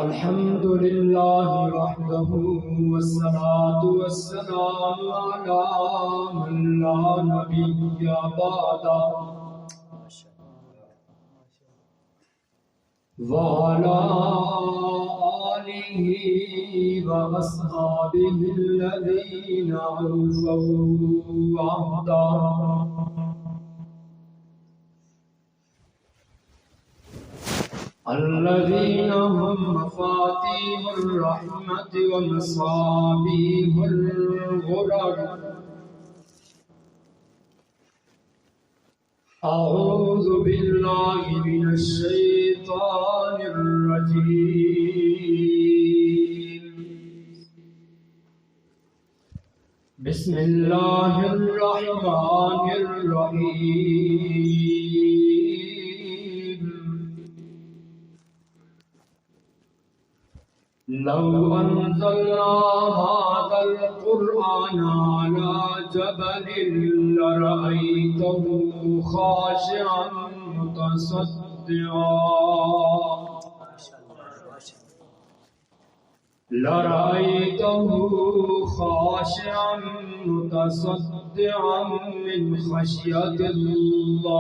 الحمد لله وحده والصلاة والسلام على من لا نبي بعده وعلى آله وأصحابه الذين أوفوا عهده الذين هم مفاتيح الرحمة ومصابيح الغرر. أعوذ بالله من الشيطان الرجيم. بسم الله الرحمن الرحيم. لو أنزلنا هذا القرآن على جبل لرأيته خاشعا متصدعا من خشية الله.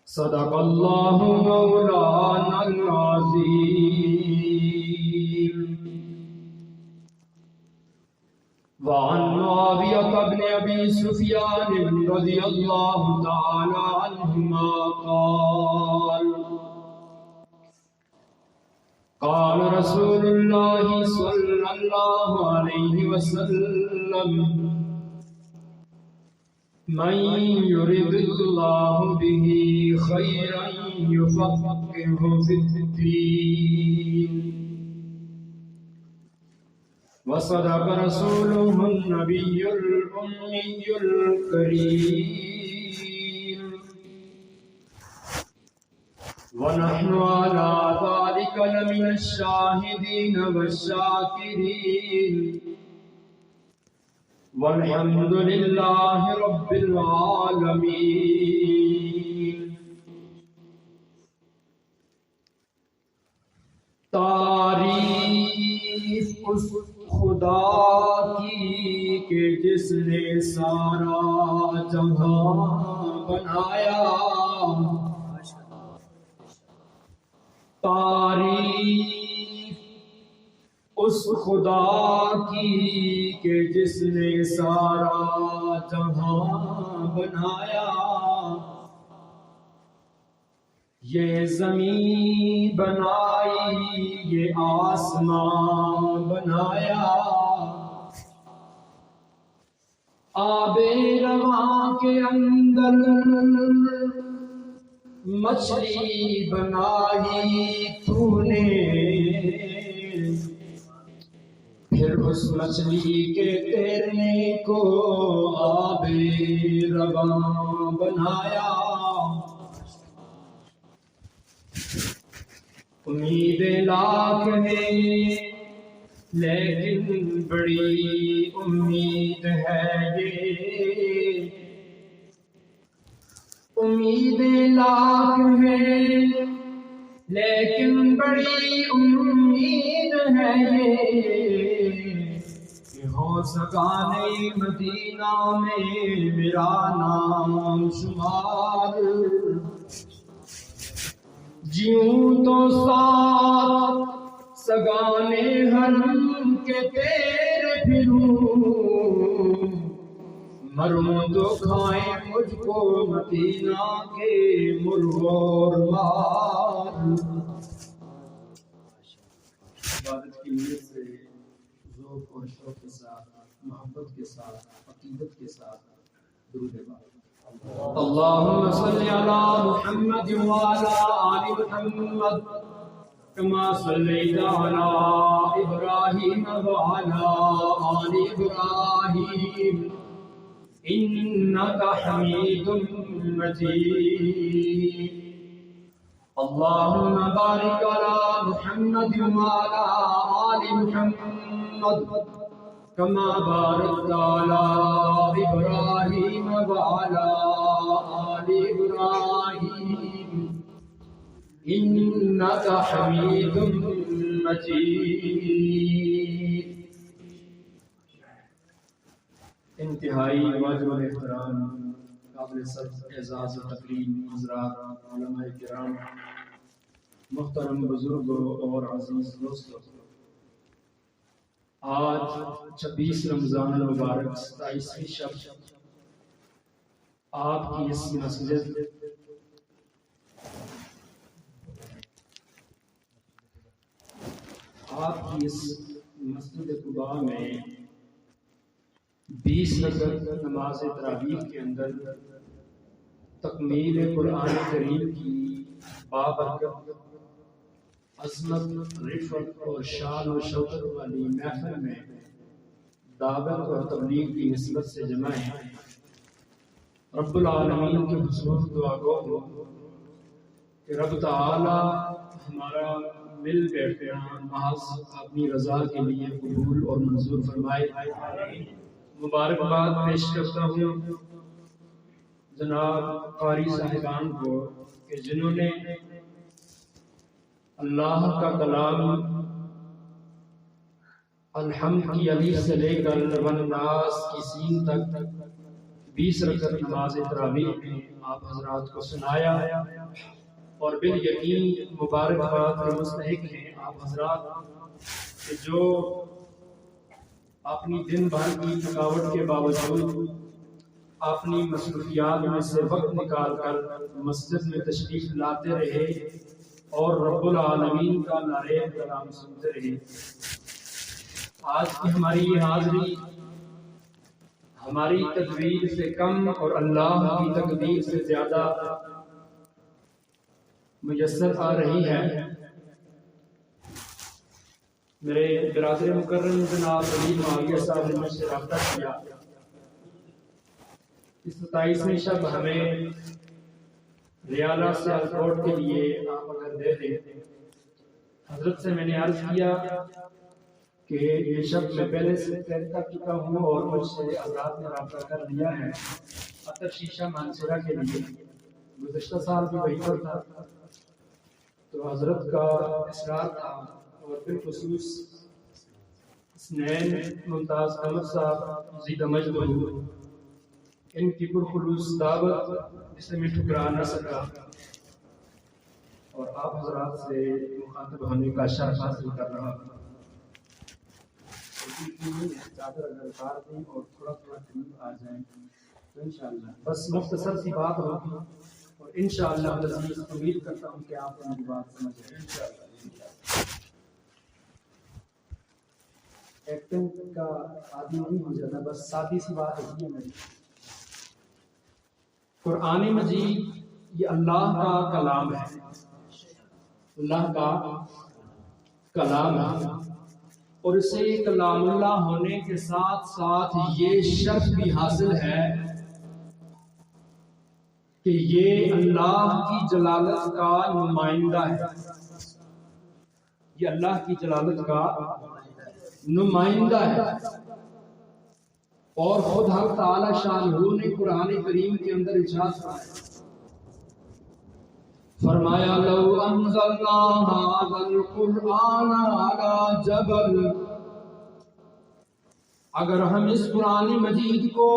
صدق الله مولانا العظيم. وعن معاوية بن أبي سفيان رضي الله تعالى عنهما قال قال رسول الله صلى الله عليه وسلم: من يرد الله به خيرا يفقهه في الدين. وصدق رسوله النبي الأمي الكريم. ونحن على ذلك لمن الشاهدين والشاكرين. والحمد لله رب العالمين. تعریف اس خدا کی کہ جس نے سارا جہاں بنایا. تعریف اس خدا کی کہ جس نے سارا جہاں بنایا. یہ زمین بنائی، یہ آسمان بنایا. آب رواں کے اندر مچھلی بنائی تو نے، پھر اس مچھلی کے تیرنے کو آب رواں بنایا. امید لاکھ ہے لیکن بڑی امید ہے یہ. امید لاکھ ہے لیکن بڑی امید ہے یہ کہ ہو سکانے مدینہ میں میرا نام شمار. جیوں تو ساتھ سگانے حرم کے تیرے پھروں، مروں تو کھائیں مجھ کو مدینہ کے مرغ اور مار. عبادت کی نیت سے ذوق اور شوق کے ساتھ، محبت کے ساتھ، عقیدت کے ساتھ درود پاک. اللهم صل على محمد وعلى آل محمد كما صليت على إبراهيم وعلى آل إبراهيم إنك حميد مجيد. اللهم بارك على محمد وعلى آل محمد كما باركت على إبراهيم وعلى آل إبراهيم إنك حميد مجيد. انتہائی واجب الاحترام قابل اعزاز و تکریم حضرات، علماء کرام، محترم بزرگوں اور عزیز دوستوں، آج 26 رمضان المبارک 27ویں شب آپ کی اس مسجد قباء میں 20 رکعت نماز تراویح کے اندر تکمیل قرآن کریم کی بابرکت، عظمت، رفعت اور شان و شوکت والی محفل میں دعوت اور تبلیغ کی نسبت سے جمع ہیں۔ رب العالمین کے حضور دعا گو ہو کہ رب تعالی ہمارا مل بیٹھنا محض اپنی رضا کے لیے قبول اور منظور فرمائے۔ مبارکباد پیش کرتا ہوں جناب قاری صاحبان کو کہ جنہوں نے اللہ کا کلام الحمد کی الف سے لے کر والناس کی سین تک 20 رکعت نماز تراویح میں آپ حضرات کو سنایا، اور بالیقین مبارکباد کے مستحق ہیں آپ حضرات کہ جو اپنی دن بھر کی تھکاوٹ کے باوجود اپنی مصروفیات میں سے وقت نکال کر مسجد میں تشریف لاتے رہے اور رب العالمین کا نعرہ کلام سنتے رہے۔ آج کی ہماری یہ حاضری ہماری تدبیر سے کم اور اللہ کی تقدیر سے زیادہ میسر آ رہی ہے۔ میرے برادر مکرم جناب ولید معاویہ صاحب نے مجھ سے رابطہ کیا، اس 27ویں شب ہمیں ریالہ سے الکوٹ کے لیے آپ اگر دے دیں۔ حضرت سے میں نے عرض کیا کہ یہ شب میں پہلے سے طے کر چکا ہوں اور مجھ سے حضرات نے رابطہ کر لیا ہے عطر شیشہ مانسرہ کے لیے۔ گزشتہ سال بھی وہی پر تھا تو حضرت کا اصرار تھا، اور بالخصوص حسنین ممتاز احمد صاحب زیدہ مجد ان کی پرخلوص دعوت جسے میں ٹھکرا نہ سکا اور آپ حضرات سے مخاطب ہونے کا شرف حاصل کر رہا ہوں۔ چادر اگر اتار دیں اور تھوڑا تھوڑا قریب آ جائیں تو انشاءاللہ بس مختصر سی بات ہوگی، اور انشاءاللہ العزیز امید کرتا ہوں کہ آپ میری بات سمجھ رہے ہیں۔ ایکٹنگ کا آدمی نہیں ہو جاتا، بس سادی سی بات ہوتی ہے میری۔ قرآن مجید یہ اللہ کا کلام ہے، اللہ کا کلام ہے، اور اسے کلام اللہ ہونے کے ساتھ ساتھ یہ شرف بھی حاصل ہے کہ یہ اللہ کی جلالت کا نمائندہ ہے، یہ اللہ کی جلالت کا نمائندہ ہے۔ اور خود حق تعالی شانہ نے قرآن کریم کے اندر ارشاد فرمایا لو انزلنا هذا القرآن على جبل، اگر ہم اس قرآن مجید کو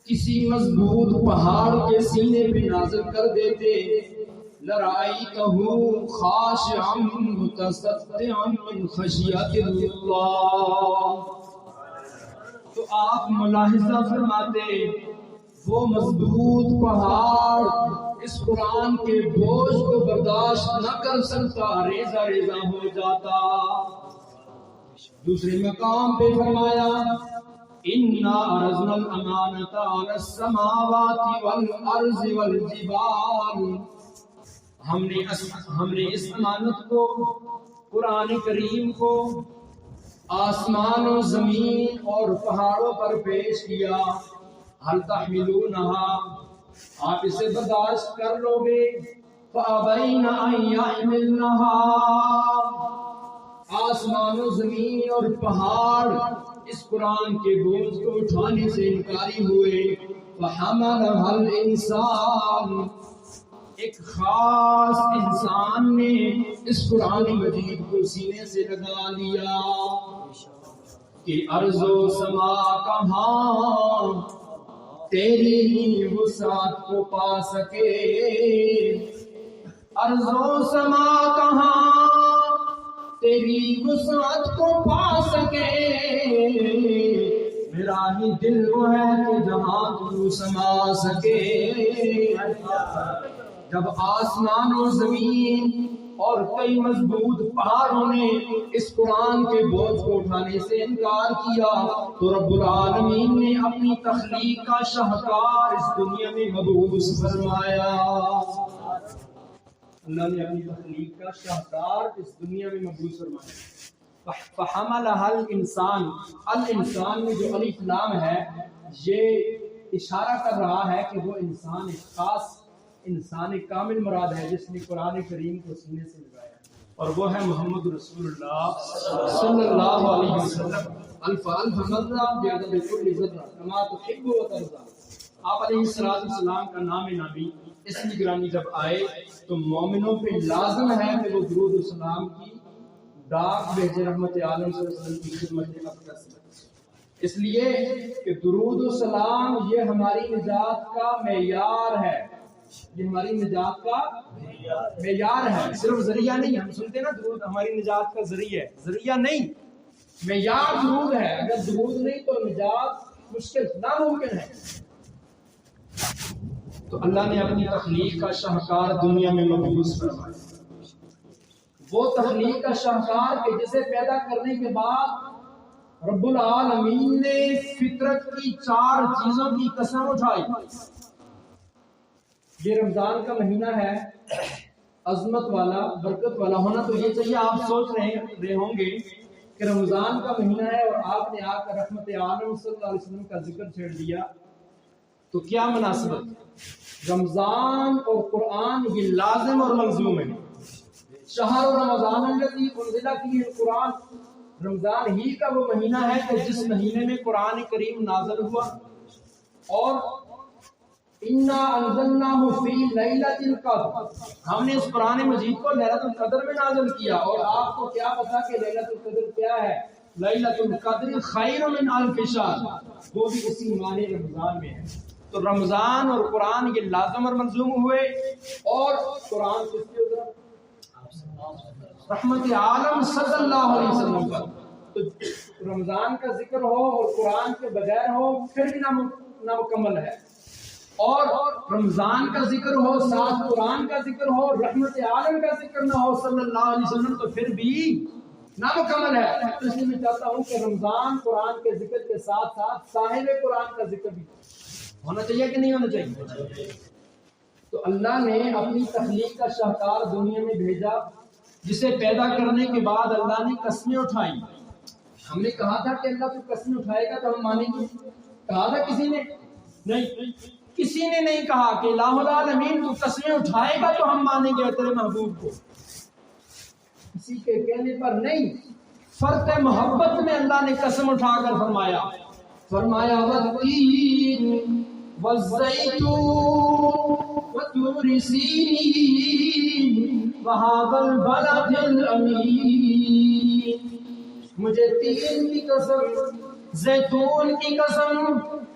کسی مضبوط پہاڑ کے سینے پہ نازل کر دیتے لرأيته خاشعا متصدعا من خشیت اللہ، تو آپ ملاحظہ فرماتے وہ مضبوط پہاڑ اس قرآن کے بوجھ کو برداشت نہ کر سکتا، ریزہ ریزہ ہو جاتا۔ دوسرے مقام پہ فرمایا اِنَّا عَرَضْنَا الْأَمَانَةَ عَلَى السَّمَاوَاتِ وَالْأَرْضِ وَالْجِبَالِ، ہم نے اس امانت کو، قرآن کریم کو آسمان و زمین اور پہاڑوں پر پیش کیا۔ هل تحملونها، آپ اسے برداشت کر لو گے؟ فَأَبَيْنَ أَن يَحْمِلْنَهَا، آسمان و زمین اور پہاڑ اس قرآن کے بوجھ کو اٹھانے سے انکاری ہوئے۔ فَحَمَلَهَا الْإِنسَانُ، ایک خاص انسان نے اس قرآن مجید کو سینے سے لگا لیا کہ ارض و سما کہاں تیری وسعت کو پا سکے، ارض و سما کہاں تیری وسعت کو پا سکے، میرا ہی دل وہ ہے کہ جہاں تو سما سکے۔ جب آسمان و زمین اور کئی مضبوط پہاڑوں نے اس قرآن کے بوجھ کو اٹھانے سے انکار کیا تو رب العالمین نے اپنی تخلیق کا شاہکار اس دنیا میں مبعوث فرمایا۔ اللہ نے اپنی تخلیق کا شاہکار اس دنیا میں مبعوث فرمایا۔ فحملها الانسان، الانسان میں جو الف لام ہے یہ اشارہ کر رہا ہے کہ وہ انسان ایک خاص انسان کامل مراد ہے جس نے قرآن کریم کو سینے سے لگایا، اور وہ ہے محمد رسول اللہ صلی اللہ علیہ وسلم۔ الف الف مرہ بعدد کل ذرہ کما تحب و ترضى۔ آپ علیہ السلام کا نام نامی اس نگرانی جب آئے تو مومنوں پہ لازم ہے کہ وہ درود و سلام کی ڈاک بھیجے رحمت عالم صلی اللہ علیہ وسلم کی خدمت اقدس، اس لیے کہ درود و سلام یہ ہماری نجات کا معیار ہے، یہ ہماری نجات کا معیار ہے، صرف ذریعہ نہیں۔ ہم سنتے نا درود ہماری نجات کا ذریعہ ہے، ذریعہ نہیں، معیار درود ہے۔ اگر درود نہیں تو نجات مشکل ناممکن ہے۔ تو اللہ نے اپنی تخلیق کا شاہکار دنیا میں مبعوث فرمایا، وہ تخلیق کا شاہکار کہ جسے پیدا کرنے کے بعد رب العالمین نے فطرت کی 4 چیزوں کی قسم اٹھائی۔ یہ رمضان کا مہینہ ہے، عظمت والا، برکت والا ہونا تو یہ چاہیے۔ آپ سوچ رہے ہوں گے کہ رمضان کا مہینہ ہے اور آپ نے آ کر رحمت عالم صلی اللہ علیہ وسلم کا ذکر چھیڑ دیا، تو کیا مناسبت؟ رمضان اور قرآن یہ لازم اور ملزوم ہے۔ شہر رمضان الذی انزل فیہ القرآن، رمضان ہی کا وہ مہینہ ہے کہ جس مہینے میں قرآن کریم نازل ہوا، اور انا انزلناہ فی لیلۃ القدر، ہم نے اس قرآن مجید کو لیلۃ القدر میں نازل کیا۔ اور آپ کو کیا پتا کہ لیلۃ القدر کیا ہے؟ لیلۃ القدر خیر من الف شہر، وہ بھی اسی ماہ رمضان میں ہے۔ تو رمضان اور قرآن یہ لازم اور ملزوم ہوئے، اور قرآن کس کے اترا؟ رحمت عالم صلی اللہ علیہ وسلم پر۔ تو رمضان کا ذکر ہو اور قرآن کے بغیر ہو پھر بھی نامکمل ہے، اور رمضان کا ذکر ہو ساتھ قرآن کا ذکر ہو، رحمت عالم کا ذکر نہ ہو صلی اللہ علیہ وسلم، تو پھر بھی نامکمل ہے۔ تو اس لیے میں چاہتا ہوں کہ رمضان قرآن کے ذکر کے ساتھ ساتھ صاحب قرآن کا ذکر بھی ہونا چاہیے کہ نہیں ہونا چاہیے؟ تو اللہ نے اپنی تخلیق کا شاہکار دنیا میں بھیجا، جسے پیدا کرنے کے بعد اللہ نے قسمیں اٹھائی۔ ہم نے کہا تھا کہ اللہ تو قسمیں اٹھائے گا تو ہم مانیں گے، کہا تھا کسی نے؟ نہیں، کسی نے نہیں کہا کہ الہ العالمین تو قسمیں اٹھائے گا تو ہم مانیں گے تیرے محبوب کو، کسی کے کہنے پر نہیں، فرق محبت میں اللہ نے قسم اٹھا کر فرمایا والتین والزیتون وطور سینین وہذا البلد الامین، مجھے تین کی قسم، زیتون کی قسم،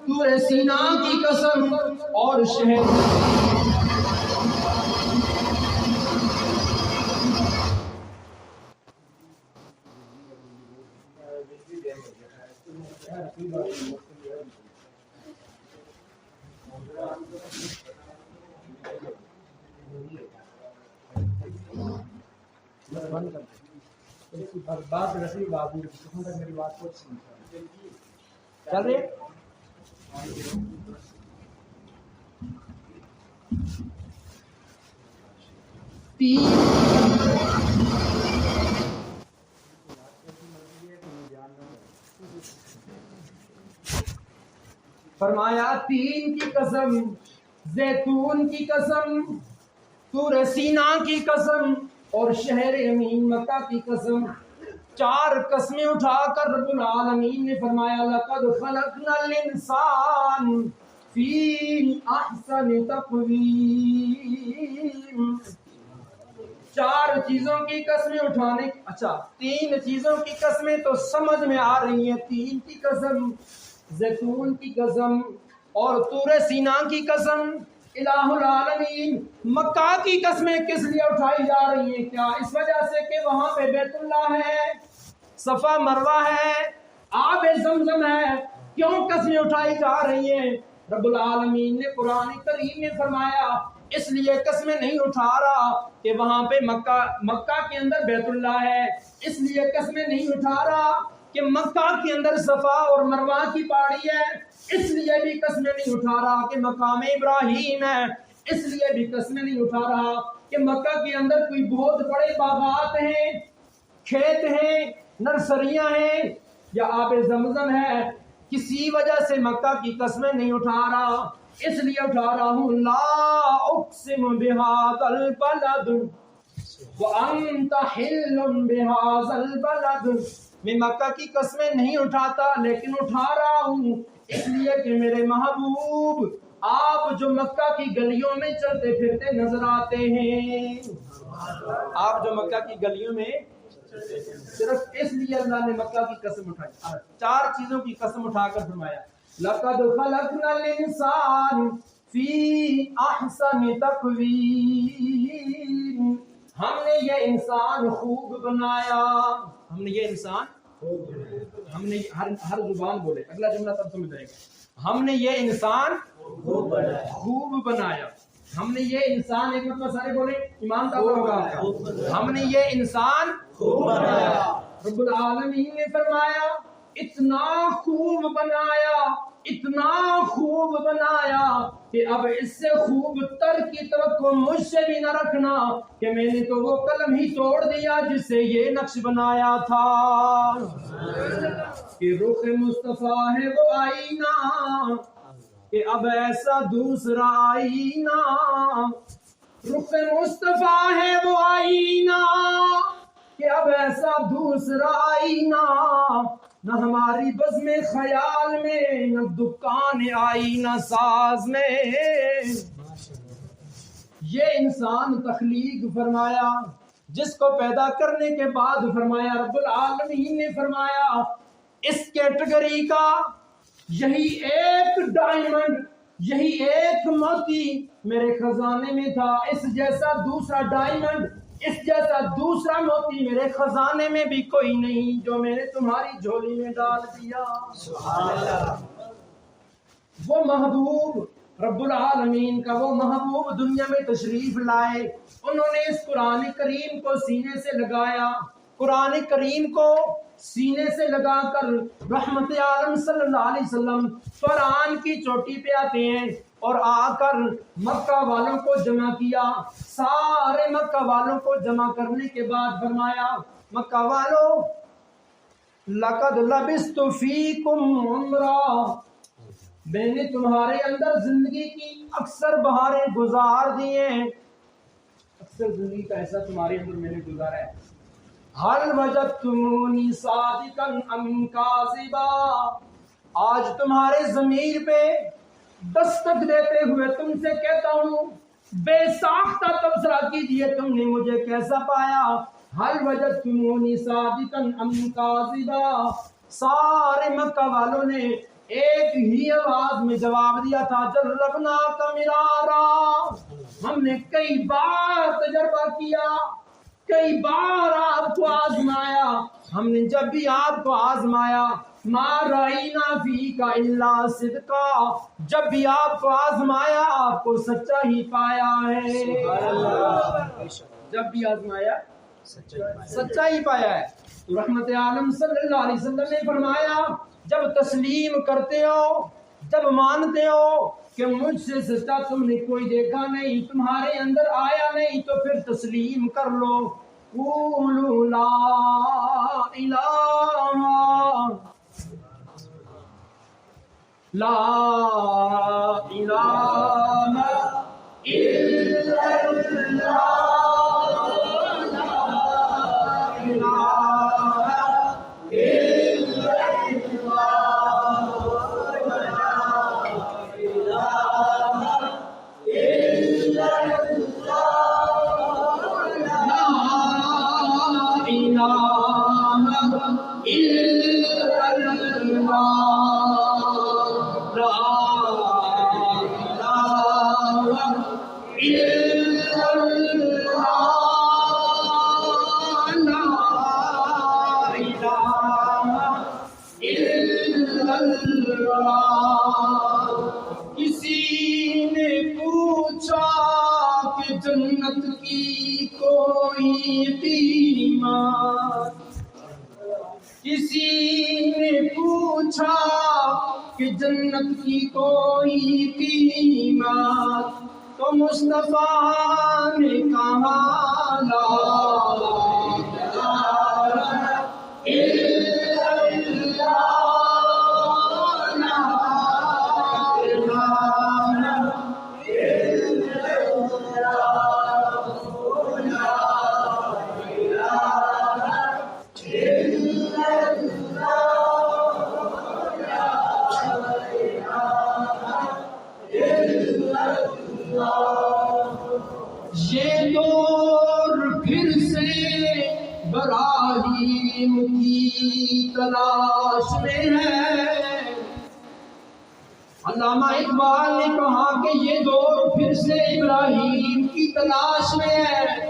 طور سینا کی قسم، اور شہر برباد رسی بابو تک میری بات کو چل رہی ہے۔ فرمایا تین کی قسم، زیتون کی قسم، طور سینا کی قسم، اور شہر امین مکہ کی قسم۔ 4 قسمیں اٹھا کر رب العالمین نے فرمایا لقد خلقنا الانسان فی احسن تقویم. 4 چیزوں کی قسمیں اٹھانے، اچھا 3 چیزوں کی قسمیں تو سمجھ میں آ رہی ہیں. 3 کی قسم، زیتون کی قسم اور طور سینا کی قسم. الہ العالمین مکہ کی قسمیں کس لیے اٹھائی جا رہی ہیں؟ کیا اس وجہ سے کہ وہاں پہ بیت اللہ ہے، صفا مروہ ہے، آب زمزم ہے؟ کیوں قسمیں اٹھائی جا رہی ہیں؟ رب العالمین نے قرآن کریم میں فرمایا اس لیے قسمیں نہیں اٹھا رہا کہ وہاں پہ مکہ کے اندر بیت اللہ ہے، اس لیے قسمیں نہیں اٹھا رہا کہ مکہ کے اندر صفا اور مروہ کی پہاڑی ہے، اس لیے بھی قسمیں نہیں اٹھا رہا کہ مقام ابراہیم ہے، اس لیے بھی قسمیں نہیں اٹھا رہا کہ مکہ کے اندر کوئی بہت بڑے باغات ہیں، کھیت ہیں، نرسریاں ہیں یا آب زمزم ہے. کسی وجہ سے مکہ کی قسمیں نہیں اٹھا رہا، اس لیے اٹھا رہا ہوں. لا اقسم بہذا البلد وانت حل بہذا البلد. میں مکہ کی قسمیں نہیں اٹھاتا لیکن اٹھا رہا ہوں اس لیے کہ میرے محبوب آپ جو مکہ کی گلیوں میں چلتے پھرتے نظر آتے ہیں، آپ جو مکہ کی گلیوں میں صرف اس لیے اللہ نے مکہ کی قسم اٹھائی. 4 چیزوں کی قسم اٹھا کر فرمایا لقد خلقنا الانسان فی احسن تقویم. ہم نے یہ انسان خوب بنایا. ہم نے یہ انسان، ہم نے ہر زبان بولے اگلا جملہ تب سمجھ آئے گا. ہم نے یہ انسان خوب بنایا. ہم نے یہ انسان، ایک مطلب سارے بولے ایمان دعویٰ ہوگا آپ کا. ہم نے یہ انسان خوب بنایا. رب العالمین نے فرمایا اتنا خوب بنایا، اتنا خوب بنایا کہ اب اس سے خوب تر کی توقع مجھ سے بھی نہ رکھنا کہ میں نے تو وہ قلم ہی توڑ دیا جس سے یہ نقش بنایا تھا. کہ رخ مصطفیٰ ہے وہ آئینہ کہ اب ایسا دوسرا آئینہ. رخ مصطفیٰ ہے وہ آئینہ کہ اب ایسا دوسرا آئینہ. نہ ہماری بزم خیال میں، نہ دکان آئینہ ساز میں. یہ انسان تخلیق فرمایا، جس کو پیدا کرنے کے بعد فرمایا رب العالمین نے فرمایا اس کیٹیگری کا یہی ایک ڈائمنڈ، یہی ایک موتی میرے خزانے میں تھا. اس جیسا دوسرا ڈائمنڈ، اس جیسا دوسرا موتی میرے خزانے میں بھی کوئی نہیں جو میں نے تمہاری جھولی میں ڈال دیا. سبحان اللہ. وہ محبوب رب العالمین کا وہ محبوب دنیا میں تشریف لائے. انہوں نے اس قرآن کریم کو سینے سے لگایا. قرآن کریم کو سینے سے لگا کر رحمت عالم صلی اللہ علیہ وسلم قرآن کی چوٹی پہ آتے ہیں اور آ کر مکہ والوں کو جمع کیا. سارے مکہ والوں کو جمع کرنے کے بعد فرمایا مکہ والوں لقد لبثت فیکم عمرا. میں نے تمہارے اندر زندگی کی اکثر بہاریں گزار دی ہیں، اکثر زندگی کا ایسا تمہارے اندر میں نے گزارا ہے. حل وجدتمونی صادقا ام کاذبا. آج تمہارے ضمیر پہ دستک دیتے ہوئے تم سے کہتا ہوں بے ساختہ تبصرہ کیجئے تم نے مجھے کیسا پایا. حل وجدتمونی صادقا ام کاذبا. سارے مکہ والوں نے ایک ہی آواز میں جواب دیا تھا جربنا کا مرارا. ہم نے کئی بار تجربہ کیا، کئی بار آپ کو آزمایا. ہم نے جب بھی آپ کو آزمایا ما رائینا فیک الا صدقا، جب بھی آپ کو آزمایا آپ کو سچا ہی پایا ہے. جب بھی آزمایا سچا ہی پایا ہے. تو رحمت عالم صلی اللہ علیہ وسلم نے فرمایا جب تسلیم کرتے ہو، جب مانتے ہو کہ مجھ سے سچا تم نے کوئی دیکھا نہیں، تمہارے اندر آیا نہیں، تو پھر تسلیم کر لو. قولوا لا الہ لا الہ الا اللہ لا الہ الا اللہ لا إلا الله لا إله إلا الله لا إله إلا الله کسی نے پوچھا کہ جنت کی کوئی قیمت کسی نے پوچھا کہ جنت کی کوئی قیمت تو مصطفیٰ نے کہا لا الہ الا اللہ لا الہ الا یہ دور پھر سے براہیم کی تلاش میں ہے علامہ اقبال نے کہا کہ یہ دور پھر سے ابراہیم کی تلاش میں ہے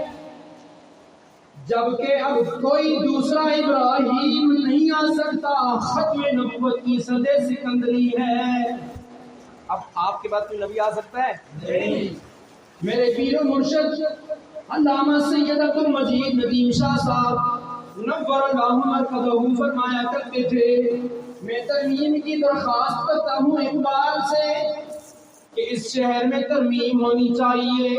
جبکہ اب کوئی دوسرا ابراہیم نہیں آ سکتا ختم نبوت کی صدِ سکندری ہے اب آپ کے بعد کوئی نبی آ سکتا ہے نہیں میرے پیر و مرشد علامہ سید عبد المجید ندیم شاہ صاحب نور اللہ مرکزہ فرمایا کرتے تھے میں ترمیم کی درخواست کرتا ہوں اقبال سے کہ اس شہر میں ترمیم ہونی چاہیے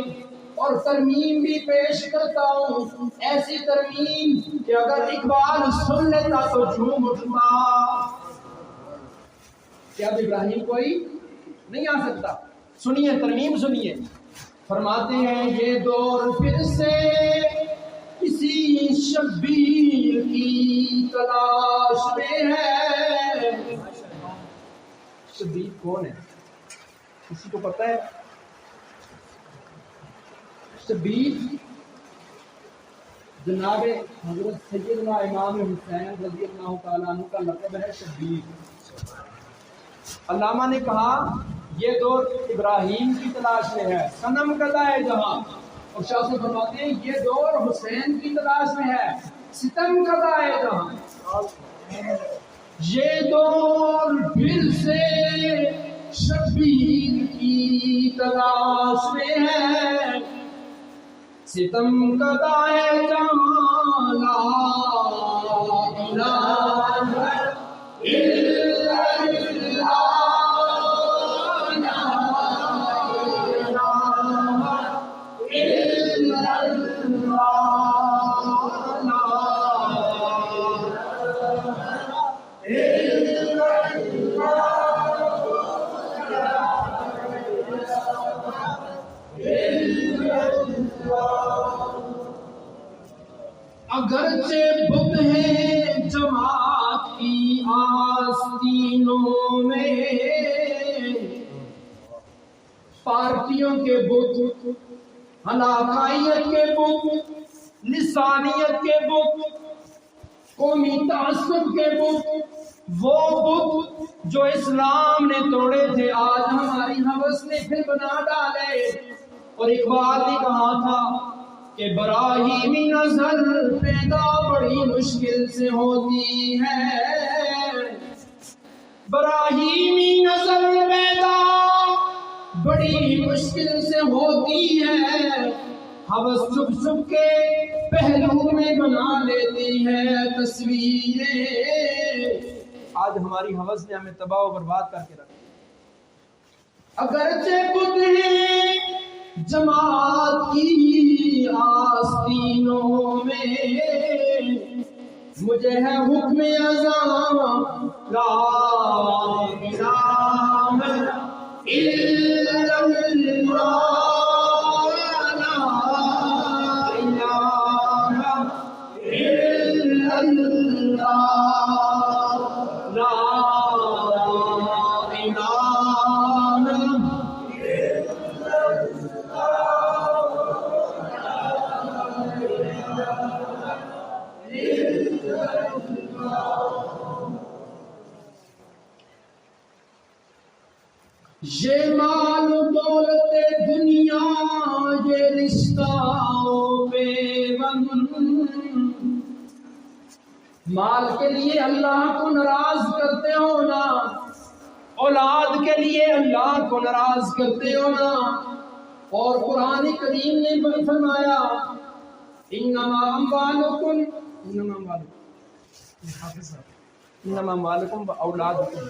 اور ترمیم بھی پیش کرتا ہوں ایسی ترمیم کہ اگر اقبال سن لیتا تو جھوم اٹھتا کیا اب ابراہیم کوئی نہیں آ سکتا سنیے ترمیم سنیے فرماتے ہیں یہ دور پھر سے کسی شبیر کی تلاش میں ہے شبیر کون ہے کسی کو پتہ ہے شبیر جناب حضرت سیدنا امام حسین رضی اللہ تعالیٰ عنہ کا لقب ہے شبیر علامہ نے کہا یہ دور ابراہیم کی تلاش میں ہے صنم کدہ ہے جہاں اور شاہ سے فرماتے ہیں یہ دور حسین کی تلاش میں ہے ستم کدہ ہے جہاں یہ دور پھر سے شبیر کی تلاش میں ہے ستم کدہ ہے جہاں لا الہ الا اللہ اگرچہ بت ہیں جماعت کی آستینوں میں پارٹیوں کے بت علاقائیت کے بت لسانیت کے بت قومی تعصب کے بت وہ بت جو اسلام نے توڑے تھے آج ہماری ہوس نے پھر بنا ڈالے اور اقبال نے کہا تھا کہ براہیمی نظر پیدا بڑی مشکل سے ہوتی ہے براہیمی نظر پیدا بڑی مشکل سے ہوتی ہے ہوس چھپ چھپ کے پہلو میں بنا لیتی ہے تصویریں آج ہماری ہوس نے ہمیں تباہ و برباد کر کے رکھا اگرچہ بت ہیں جماعت کی آستینوں میں مجھے ہے حکم اذان لا الہ الا اللہ لا الہ الا اللہ لا الہ یہ مال و دولت دنیا یہ رشتہ پیوند، مال کے لیے اللہ کو ناراض کرتے ہو نا، اولاد کے لیے اللہ کو ناراض کرتے ہو نا۔ اور قرآن کریم نے فرمایا انما اموالکم انما اموالکم و اولادکم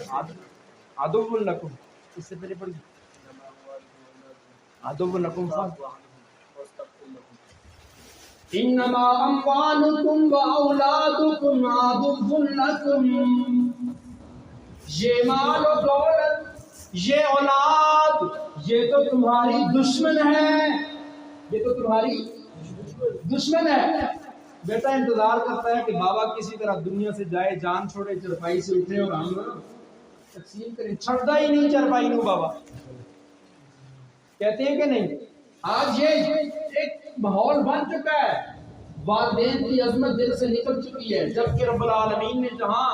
عدو لکم، اس سے پہلے پڑھ عدو لکم انما اموالکم و اولادکم عدو لکم، یہ مال و دولت یہ اولاد یہ تو تمہاری دشمن ہے، یہ تو تمہاری دشمن ہے۔ بیٹا انتظار کرتا ہے کہ بابا کسی طرح دنیا سے جائے، جان چھوڑے، چرپائی سے اٹھے اور ہم تقسیم کریں، چھڑتا ہی نہیں چرپائی نو بابا، کہتے ہیں کہ نہیں؟ آج یہ ایک ماحول بن چکا ہے، والدین کی عظمت دل سے نکل چکی ہے، جبکہ رب العالمین نے جہاں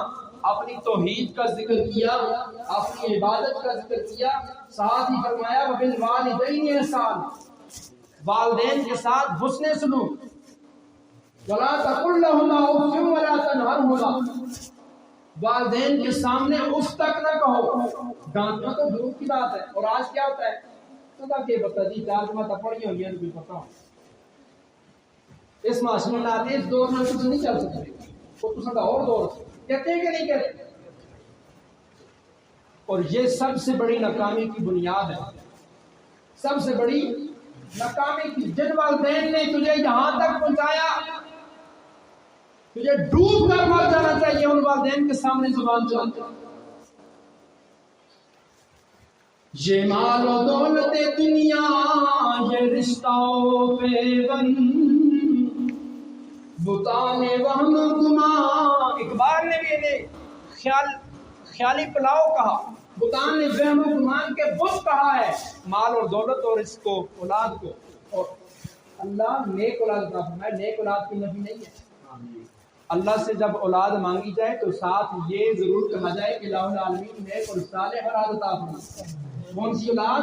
اپنی توحید کا ذکر کیا، اپنی عبادت کا ذکر کیا، ساتھ ہی فرمایا وَبِالْوَالِدَيْنِ إِحْسَانًا، والدین کے ساتھ حسن سلوک، وَلَا تَقُلْ لَهُمَا أُفٍّ وَلَا تَنْهَرْهُمَا، والدین کے سامنے اف تک نہ کہو، ڈانٹنا تو دور کی بات ہے۔ اور آج کیا ہوتا ہے؟ تو کہ بتا جی ترجمہ تو پڑھی ہوئی ہے، کوئی پتہ اس معاشرے میں آتے اس دور میں کچھ نہیں چل سکتے، وہ تو سدا اور دور کہتے ہیں کہ نہیں کہتے؟ اور یہ سب سے بڑی ناکامی کی بنیاد ہے، سب سے بڑی ناکامی کی، جن والدین نے تجھے یہاں تک پہنچایا، تجھے ڈوب کر مر جانا چاہیے ان والدین کے سامنے زبان چلاتے۔ یہ مال و دولت دنیا یہ رشتہ پیوند، بتان وہم گمان، اقبال نے بھی انہیں خیالی پلاؤ کہا، بتان نے وہم و گمان کے بت کہا ہے، مال اور دولت اور اس کو اولاد کو۔ اور اللہ نیک اولاد عطا فرمائے، نیک اولاد کی نفی نہیں ہے۔ اللہ سے جب اولاد مانگی جائے تو ساتھ یہ ضرور کہا جائے کہ الہ العالمین نیک اور صالح اولاد عطا فرمائے۔ کون سی اولاد؟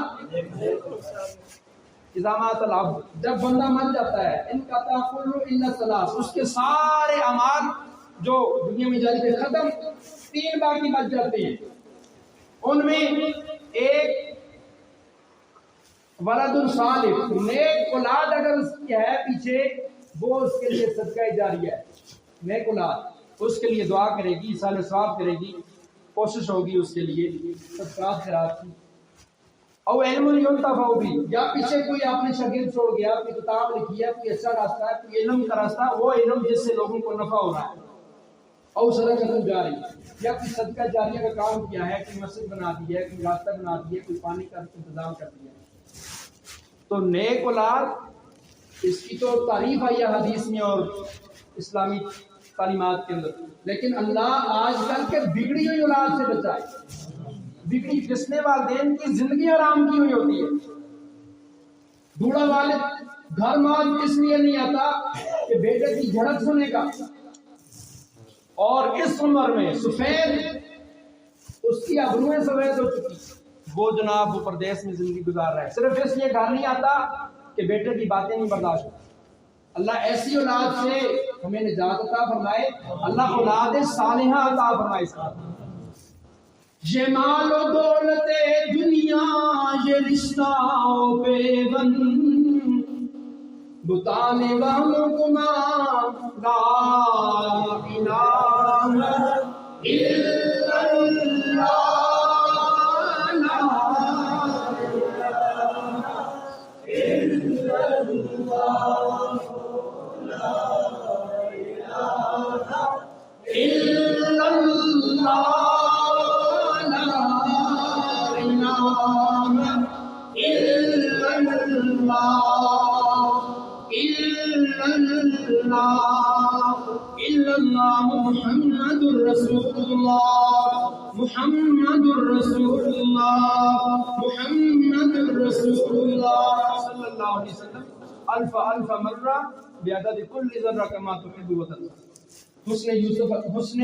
اذا العبد، جب بندہ مر جاتا ہے، ان کا تاخل الا ثلاث، اس کے سارے اعمال جو دنیا میں جاری تھے ختم، تین باقی بچ جاتے ہیں، ان میں ایک ولد صالح، نیک اولاد اگر اس کی ہے پیچھے، وہ اس کے لیے صدقہ جاریہ ہے، نیک اولاد اس کے لیے دعا کرے گی، ایصال ثواب کرے گی، کوشش ہوگی اس کے لیے صدقات خیرات کی۔ او علم ينتفع بھی، یا پیچھے کوئی آپ نے شاگرد چھوڑ گیا، کوئی کتاب لکھی ہے، کوئی اچھا راستہ ہے، کوئی علم کا راستہ، وہ علم جس سے لوگوں کو نفع ہو رہا ہے۔ او صدقہ جاری، یا کوئی صدقہ جاریہ کا کام کیا ہے، کوئی مسجد بنا دی ہے، کوئی راستہ بنا دی ہے، کوئی پانی کا انتظام کر دیا ہے۔ تو نیک اولاد اس کی تو تعریف آئی ہے حدیث میں اور اسلامی تعلیمات کے اندر، لیکن اللہ آج کل کے بگڑی ہوئی اولاد سے بچائے، بگڑی جس نے والدین کی زندگی آرام کی ہوئی ہوتی ہے۔ بوڑھا والد گھر میں اس لیے نہیں آتا کہ بیٹے کی جھڑک سنے گا، اور اس عمر میں سفید اس کی ابرویں سفید ہو چکی، وہ جناب وہ پردیس میں زندگی گزار رہا ہے، صرف اس لیے گھر نہیں آتا کہ بیٹے کی باتیں نہیں برداشت ہوتی۔ اللہ ایسی اولاد سے ہمیں نجات عطا فرمائے، اللہ اولاد صالحہ عطا فرمائے۔ یہ مال و دولت دنیا یہ رشتہ پیوند، بتان وہم گمان، لا الہ الا اللہ، لا الہ الا اللہ، لا الہ الا اللہ، محمد الرسول اللہ، محمد الرسول اللہ، محمد الرسول اللہ صلی اللہ علیہ وسلم، الف الف مرہ بعدد کل ذرہ کما تحب وترضى۔ حسن یوسف، حسن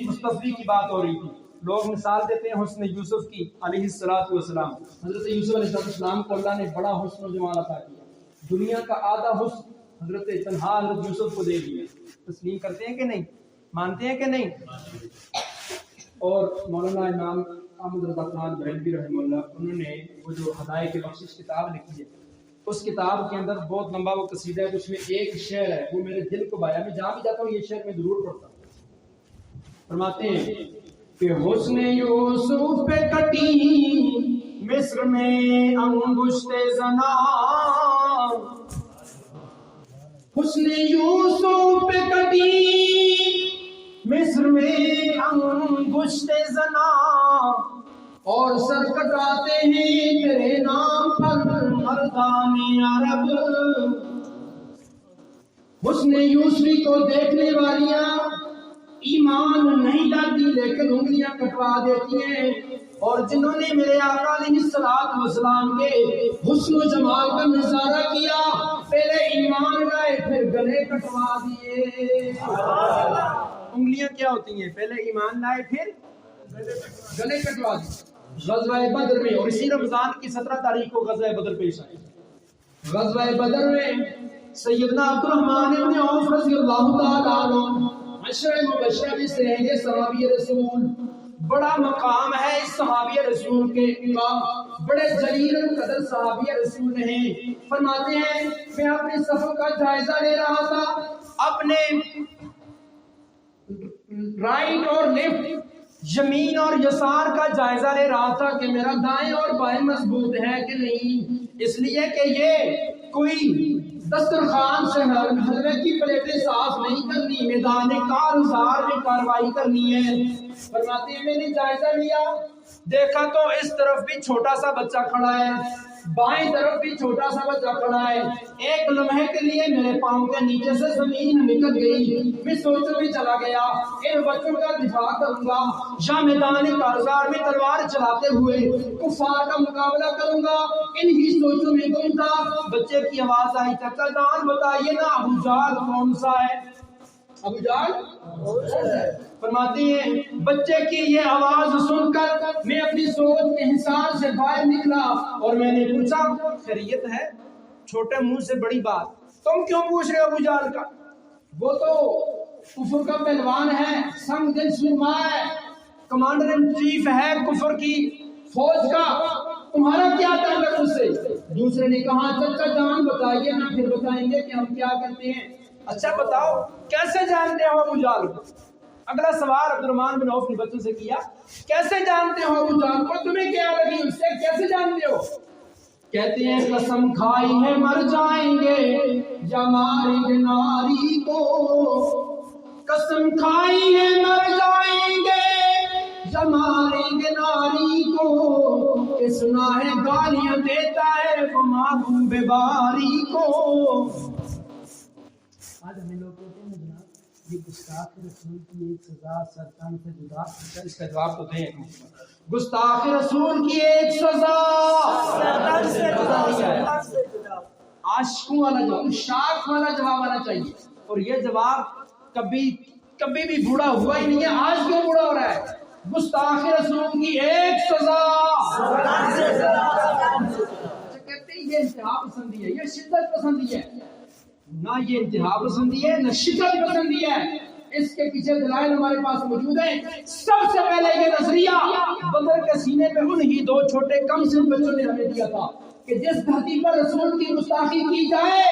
مصطفی کی بات ہو رہی تھی، لوگ مثال دیتے ہیں حسن یوسف کی علیہ السلام. حضرت یوسف علیہ السلام کو اللہ نے بڑا حسن و جمال عطا کیا. دنیا کا آدھا حسن حضرت تنہا حضرت یوسف کو دے دیا. تسلیم کرتے ہیں کہ نہیں؟ مانتے ہیں کہ نہیں؟ اور مولانا امام احمد رضا خان بریلوی رحمہ اللہ انہوں نے وہ جو ہدایت بخشش کتاب لکھی ہے، اس کتاب کے اندر بہت لمبا وہ قصیدہ ہے، اس میں ایک شعر ہے وہ میرے دل کو بھایا. میں جہاں بھی جاتا ہوں یہ شعر میں ضرور پڑھتا ہوں. فرماتے ہیں کہ حسن یوسف پہ کٹی مصر میں انگشت زنا، حسن یوسف پہ کٹی مصر میں انگشت زنا، اور سر کٹاتے ہیں تیرے نام پر مردان عرب. حسن یوسفی کو دیکھنے والیاں ایمان نہیں لاتی لیکن انگلیاں کٹوا دیتی ہیں، اور جنہوں نے میرے آقا علیہ السلام کے حسن و جمال کا نظارہ کیا پہلے ایمان لائے پھر گلے کٹوا دیے. انگلیاں کیا ہوتی ہیں؟ پہلے ایمان لائے پھر گلے کٹوا دیے. غزوہ بدر میں، اور اسی رمضان کی 17 تاریخ کو غزوہ بدر پیش آئی. غزوہ بدر میں سیدنا عبد الرحمن بن عوف رضی اللہ تعالیٰ عنہ عشرہ مبشرہ میں سے ہیں. یہ صحابی رسول، بڑا مقام ہے اس صحابی رسول کے کا، بڑے جلیل القدر صحابی رسول ہیں. فرماتے ہیں میں اپنے سفر کا جائزہ لے رہا تھا، اپنے رائٹ اور لیفٹ، یمین اور یسار کا جائزہ لے رہا تھا کہ میرا دائیں اور بائیں مضبوط ہے کہ نہیں، اس لیے کہ یہ کوئی دسترخوان سے حلوے کی پلیٹیں صاف نہیں کرنی، میدان کارزار میں کاروائی کرنی ہے. فرماتے ہیں میں نے جائزہ لیا، دیکھا تو اس طرف بھی چھوٹا سا بچہ کھڑا ہے، بائیں طرف بھی چھوٹا سا بچہ کھڑا ہے. ایک لمحے کے لیے میرے پاؤں کے نیچے سے زمین نکل گئی. میں سوچوں میں چلا گیا ان بچوں کا دفاع کروں گا یا میدان کارزار میں تلوار چلاتے ہوئے کفار کا مقابلہ کروں گا. انہی سوچوں میں گم تھا. بچے کی آواز آئی، چچا جان بتائیے نا ابو جہل کون سا ہے؟ ابو جہل فرماتے ہیں بچے کی یہ آواز سن کر میں اپنی سوچ کے حصار سے باہر نکلا اور میں نے پوچھا خیریت ہے؟ چھوٹے منہ سے بڑی بات، تم کیوں پوچھ رہے ہو ابو جہل کا؟ وہ تو کفر کا پہلوان ہے، سنگ دل سرما ہے، کمانڈر ان چیف ہے کفر کی فوج کا، تمہارا کیا تعلق اس سے؟ دوسرے نے کہا چچا جان بتائیے نا پھر بتائیں گے کہ ہم کیا کرتے ہیں. اچھا بتاؤ کیسے جانتے ہو ابو جہل کو؟ اگلا سوال عبد الرحمن بن عوف نے بچوں سے کیا، کیسے جانتے ہو ابو جہل کو؟ تمہیں کیا لگی اس سے؟ کیسے جانتے ہو؟ کہتے ہیں قسم کھائی ہے مر جائیں گے یا ماریں گے ناری کو، قسم کھائی ہے مر جائیں گے یا ماریں گے ناری کو، کہ سنا ہے گالیاں دیتا ہے وہ محبوب باری کو. آج ہمیں لوگ کہتے ہیں جناب یہ گستاخ رسول کی ایک سزا سرطان سے جدا. اس کا جواب تو دیں. گستاخ رسول کی ایک سزا سرطان سے جدا. عاشقوں والا جواب، شاخ والا جواب آنا چاہیے. اور یہ جواب کبھی بھی بوڑھا ہوا ہی نہیں ہے. آج کیوں بوڑھا ہو رہا ہے؟ گستاخ رسول کی ایک سزا سرطان سے جدا. کہتے ہیں یہ انتہا پسندی ہے، یہ شدت پسندی ہے. نہ یہ انتہا پسندی ہے نہ شدت پسندی ہے. اس کے پیچھے دلائل ہمارے پاس موجود ہیں. سب سے پہلے یہ نظریہ بدر کے سینے پہ انہی دو چھوٹے کم سن بچوں نے ہمیں دیا تھا کہ جس دھرتی پر رسول کی گستاخی کی جائے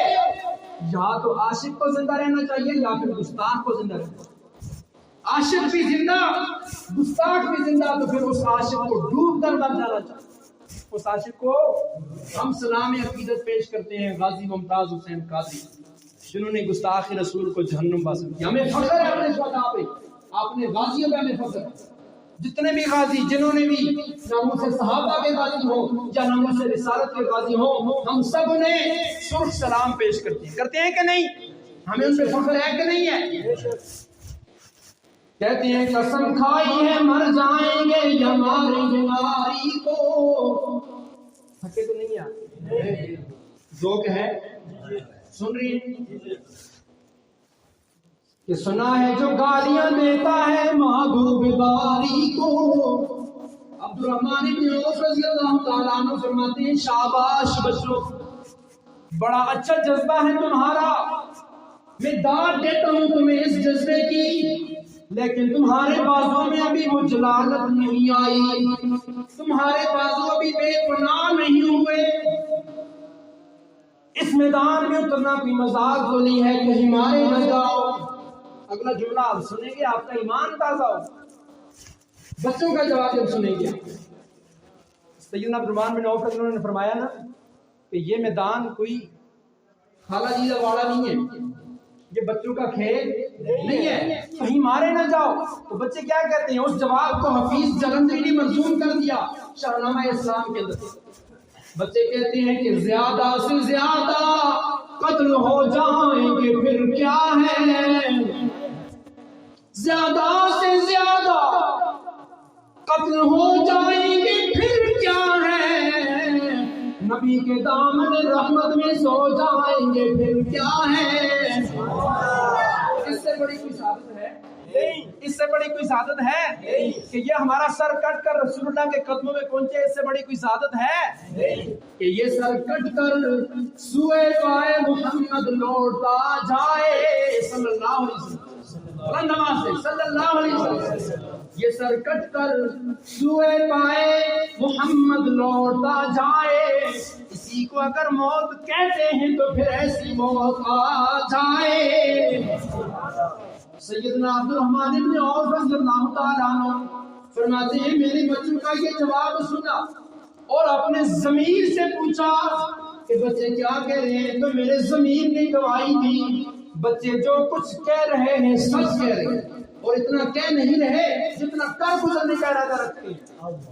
یا تو عاشق کو زندہ رہنا چاہیے یا پھر گستاخ کو زندہ رہنا چاہیے. عاشق بھی زندہ گستاخ بھی زندہ تو پھر اس عاشق کو ڈوب کر مر جانا چاہیے. اس عاشق کو ہم سلام عقیدت پیش کرتے ہیں غازی ممتاز حسین قادری جنہوں نے گستاخ رسول کو جہنم پسند کیا. ہمیں فخر ہے اپنے شہداء پہ، اپنے غازیوں پہ ہمیں فخر ہے. جتنے بھی غازی جنہوں نے بھی ناموس صحابہ کے غازی ہوں یا ناموس رسالت کے غازی ہوں، ہم سب انہیں سرخ سلام پیش کرتے ہیں کہ نہیں؟ ہمیں ان پہ فخر ہے کہ نہیں ہے؟ کہتے ہیں قسم کھائی ہے مر جائیں گے یا ماریں گے ناری کو. تھکے تو نہیں ہے؟ ذوق ہے؟ سن رہی ہیں؟ کہ سنا ہے جو گالیاں دیتا ہے محبوب باری کو. عبد الرحمن بن عوف رضی اللہ تعالیٰ عنہ فرماتے ہیں شاباش بچوں، بڑا اچھا جذبہ ہے تمہارا، میں داد دیتا ہوں تمہیں اس جذبے کی، لیکن تمہارے بازوں میں ابھی وہ جلالت نہیں آئی، تمہارے بازو ابھی بے پناہ نہیں ہوئے. اس میدان میں اترنا کوئی مذاق تو نہیں ہے، کہیں مارے نہ جاؤ. اگلا جملہ آپ سنیں گے آپ کا ایمان تازہ ہو. بچوں کا جواب جب سنیں گے سیدنا عبد الرحمن بن عوف انہوں نے فرمایا نا کہ یہ میدان کوئی خالہ جی کا واڑا نہیں ہے، یہ بچوں کا کھیل نہیں ہے، کہیں مارے نہ جاؤ. تو بچے کیا کہتے ہیں؟ اس جواب کو حفیظ جلندری نے منظور کر دیا شاہنامہ اسلام کے اندر. بچے کہتے ہیں کہ زیادہ سے زیادہ قتل ہو جائیں گے پھر کیا ہے، زیادہ سے زیادہ قتل ہو جائیں گے پھر کیا ہے، نبی کے دامن رحمت میں سو جائیں گے پھر کیا ہے. اس سے بڑی کوئی سعادت ہے؟ اس سے بڑی کوئی سعادت ہے کہ یہ ہمارا سر کٹ کر رسول اللہ کے قدموں میں پہنچے؟ اس سے بڑی کوئی سعادت ہے کہ یہ سر کٹ کر سوئے پائے محمد لوٹتا جائے صلی اللہ علیہ وسلم، نماز سے صلی اللہ علیہ وسلم. یہ سر کٹ کر سوئے پائے محمد لوٹتا جائے، اسی کو اگر موت کہتے ہیں تو پھر ایسی موت آ جائے. سیدنا عبد الرحمن بن عوف رضی اللہ تعالیٰ عنہ فرماتے ہیں میرے بچوں کا یہ جواب سنا اور اپنے ضمیر سے پوچھا کہ بچے کیا کہہ رہے ہیں، تو میرے ضمیر نے گواہی دی بچے جو کچھ کہہ رہے ہیں سچ کہہ رہے ہیں، اور اتنا کہہ نہیں رہے جتنا کر گزرنے کا ارادہ رکھتے ہیں.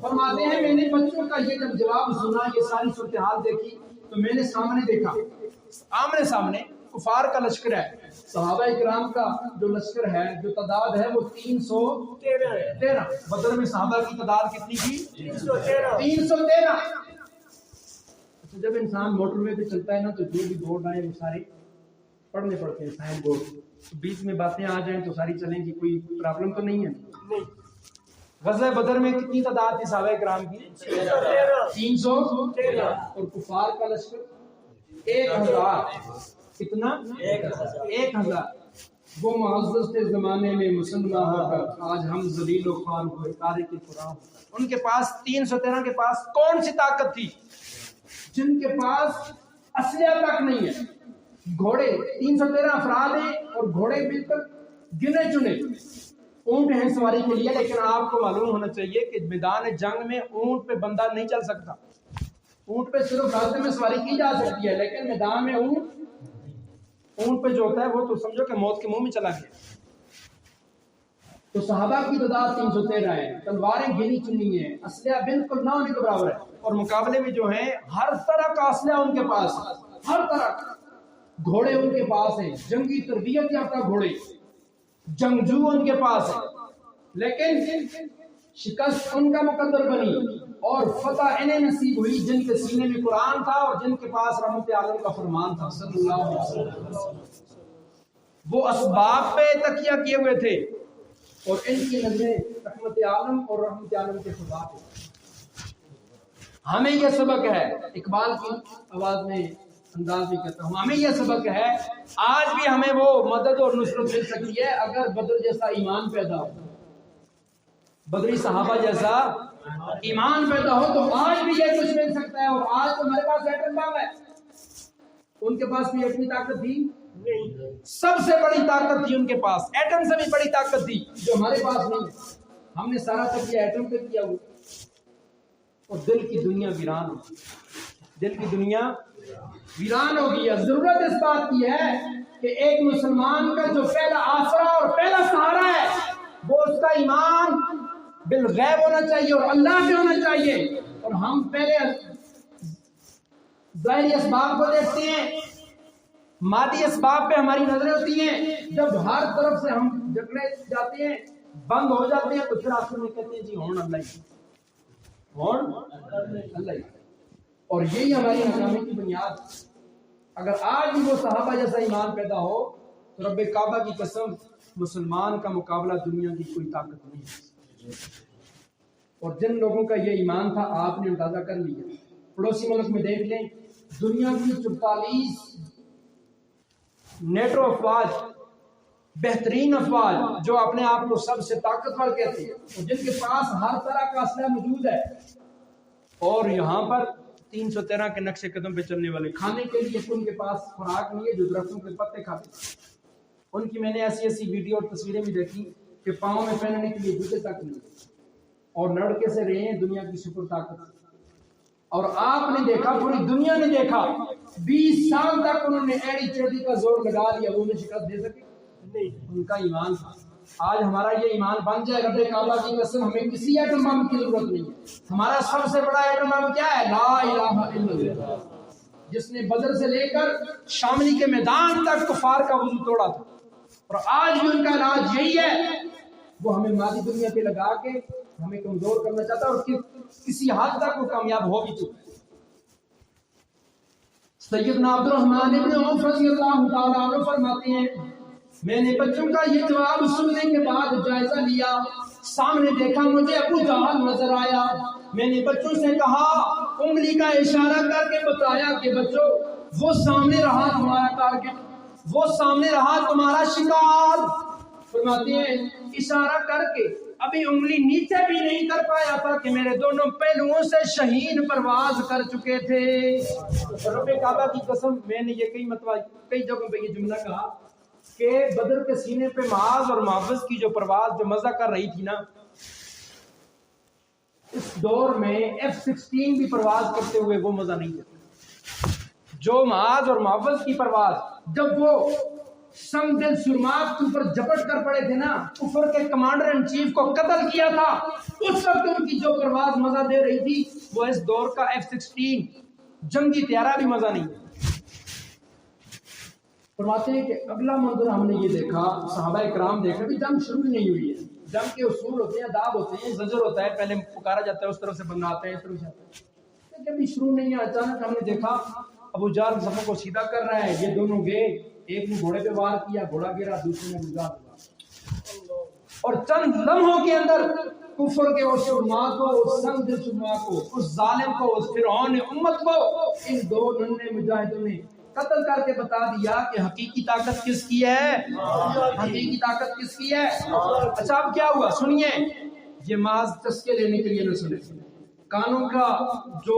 فرماتے ہیں میں نے بچوں کا یہ جب جواب سنا، یہ ساری صورتحال دیکھی، تو میں نے سامنے دیکھا آمنے سامنے کفار کا لشکر ہے، صحابہ اکرام کا جو لشکر ہے، جو تعداد ہے وہ 313. بدر میں صحابہ کی تعداد کتنی تھی؟ 313. جب انسان موٹر وے پہ چلتا ہے نا تو جو بھی بورڈ آئے وہ سارے پڑھنے پڑتے ہیں، سائن بورڈ، بیچ میں باتیں آ جائیں تو ساری چلیں گی، کوئی پرابلم تو نہیں ہے. غزوہ بدر میں کتنی تعداد تھی صحابہ اکرام کی؟ 313. اور کفار کا لشکر 1000. کتنا؟ 1000. وہ معزز تھے زمانے میں مسلمان ہو کر، آج ہم ذلیل و خوار ہوئے تارک قرآن. ان کے پاس 313 کے پاس کون سی طاقت تھی جن کے پاس اسلحہ تک نہیں ہے؟ گھوڑے 313 افراد ہیں اور گھوڑے بالکل گنے چنے. اونٹ ہیں سواری کے لیے، لیکن آپ کو معلوم ہونا چاہیے کہ میدان جنگ میں اونٹ پہ بندہ نہیں چل سکتا. اونٹ پہ صرف راستے میں سواری کی جا سکتی ہے، لیکن میدان میں اونٹ پہ جو ہوتا ہے وہ تو سمجھو کہ موت کے منہ میں چلا گیا. تو صحابہ کی تعداد 313 ہے، تلواریں گنی چنی ہیں، اسلحہ بالکل نہ ہونے کے برابر ہے، اور مقابلے میں جو ہیں ہر طرح کا اسلحہ ان کے پاس، ہر طرح کا. گھوڑے ان کے پاس ہیں، جنگی تربیت یافتہ گھوڑے، جنگجو ان کے پاس ہیں، لیکن شکست ان کا مقدر بنی اور فتح انہیں نصیب ہوئی جن کے سینے میں قرآن تھا اور جن کے پاس رحمت عالم کا فرمان تھا صلی اللہ علیہ وسلم. وہ اسباب پہ تکیہ کیے ہوئے تھے اور ان کی نظریں رحمت عالم اور رحمت عالم کے خدا پہ. ہمیں یہ سبق ہے، اقبال کی آواز میں انداز بھی کہتا ہوں، ہمیں یہ سبق ہے، آج بھی ہمیں وہ مدد اور نصرت مل سکتی ہے اگر بدر جیسا ایمان پیدا ہو، بدری صحابہ جیسا ایمان پیدا ہو تو آج بھی یہ کچھ مل سکتا ہے. اور آج تو ہمارے پاس ایٹم بم ہے، ان کے پاس بھی ایٹمی طاقت تھی نہیں، سب سے بڑی طاقت تھی ان کے پاس، ایٹم سے بھی بڑی طاقت تھی جو ہمارے پاس نہیں. ہم نے سارا تکیہ ایٹم پہ کیا ہوا، اور دل کی دنیا ویران ہو، دل کی دنیا ویران ہو گئی ہے. ضرورت اس بات کی ہے کہ ایک مسلمان کا جو پہلا آسرا اور پہلا سہارا ہے وہ اس کا ایمان بالغیب ہونا چاہیے اور اللہ پہ ہونا چاہیے. اور ہم پہلے ظاہری اسباب کو دیکھتے ہیں، مادی اسباب پہ ہماری نظریں ہوتی ہیں. جب ہر طرف سے ہم جھگڑے جاتے ہیں، بند ہو جاتے ہیں، تو پھر آخر میں کہتے ہیں جی ہون اللہ ہی، ہون اللہ ہی. اور یہی ہماری ناکامی کی بنیاد. اگر آج بھی وہ صحابہ جیسا ایمان پیدا ہو تو رب کعبہ کی قسم مسلمان کا مقابلہ دنیا کی کوئی طاقت نہیں ہے۔ اور جن لوگوں کا یہ ایمان تھا آپ نے اندازہ کر لیا۔ پڑوسی ملک میں دیکھ لیں، دنیا کی 44 نیٹو افواج، بہترین افواج جو اپنے آپ کو سب سے طاقتور کہتے ہیں اور جن کے پاس ہر طرح کا اسلحہ موجود ہے، اور یہاں پر 313 کے نقشے قدم پہ چلنے والے، کھانے کے لیے ان کے پاس خوراک نہیں ہے، جو درختوں کے پتے کھاتے ہیں۔ ان کی میں نے ایسی ویڈیو اور تصویریں بھی دیکھی کہ پاؤں میں پہننے کے لیے جوتے تک نہیں، اور لڑکے سے رہے ہیں دنیا کی سپر طاقت۔ اور آپ نے دیکھا، پوری دنیا نے دیکھا، 20 سال تک انہوں نے ایڑی چوٹی کا زور لگا لیا، وہ انہیں شکست دے سکے نہیں، ان کا ایمان تھا۔ آج ہمارا یہ ایمان بن جائے، رب کعبہ کی قسم ہمیں کسی ایٹم بم کی ضرورت نہیں ہے۔ ہمارا سب سے بڑا ایٹم بم کیا ہے؟ لا الہ الا اللہ، جس نے بدر سے لے کر شاملی کے میدان تک کفار کا وضو توڑا تھا، اور آج بھی ان کا علاج یہی ہے۔ وہ ہمیں مادی دنیا پہ لگا کے ہمیں کمزور کرنا چاہتا ہے، اور کسی حد تک وہ کامیاب ہو بھی چکا ہے۔ سیدنا عبد الرحمن ابن عوف رضی اللہ تعالیٰ عنہ فرماتے ہیں، میں نے بچوں کا یہ جواب سننے کے بعد جائزہ لیا، سامنے دیکھا مجھے ابو جہل نظر آیا۔ میں نے بچوں سے کہا، انگلی کا اشارہ کر کے بتایا کہ بچوں وہ سامنے رہا تمہارا ٹارگٹ، وہ سامنے رہا تمہارا شکار۔ فرماتے ہیں اشارہ کر کے ابھی انگلی نیچے بھی نہیں کر پایا تھا کہ میرے دونوں پہلوؤں سے شہین پرواز کر چکے تھے۔ رب کعبہ کی قسم، میں نے یہ کئی جگہوں پہ یہ جملہ کہا کہ بدر کے سینے پہ معاذ اور معوذ کی جو پرواز جو مزہ کر رہی تھی نا، اس دور میں F-16 بھی پرواز کرتے ہوئے وہ مزہ نہیں تھا جو معاذ اور معوذ کی پرواز۔ جب وہ سنگ دل سرماق کے اوپر جھپٹ کر پڑے تھے نا، کفر کے کمانڈر ان چیف کو قتل کیا تھا، اس وقت ان کی جو پرواز مزہ دے رہی تھی، وہ اس دور کا F-16 جنگی طیارہ بھی مزہ نہیں۔ فرماتے ہیں کہ اگلا منظر ہم نے یہ دیکھا، صحابہ کرام دیکھا کہ جنگ شروع نہیں ہوئی ہے۔ جنگ کے اصول ہوتے ہیں، آداب ہوتے ہیں، زجر ہوتا ہے، پہلے پکارا جاتا ہے، اس طرف سے بندہ آتا ہے، اس طرف سے آتا ہے۔ جب بھی شروع نہیں ہے، اچانک ہم نے دیکھا ابو جہل صفوں کو سیدھا کر رہا ہے، یہ دونوں گئے، ایک نے گھوڑے پہ وار کیا، گھوڑا گرا، دوسرے نے گزار ہوا، اور چند لمحوں کے اندر کفر کے اس علماء کو، اس سنگ دل علماء کو، اس ظالم کو، اس فرعون امت کو ان دو ننھے مجاہدوں نے قتل کر کے بتا دیا کہ حقیقی طاقت کس کی ہے، حقیقی طاقت کس کی ہے۔ اچھا اب کیا ہوا سنیے، یہ محض چسکے لینے کے لیے نہ سنے، کانوں کا جو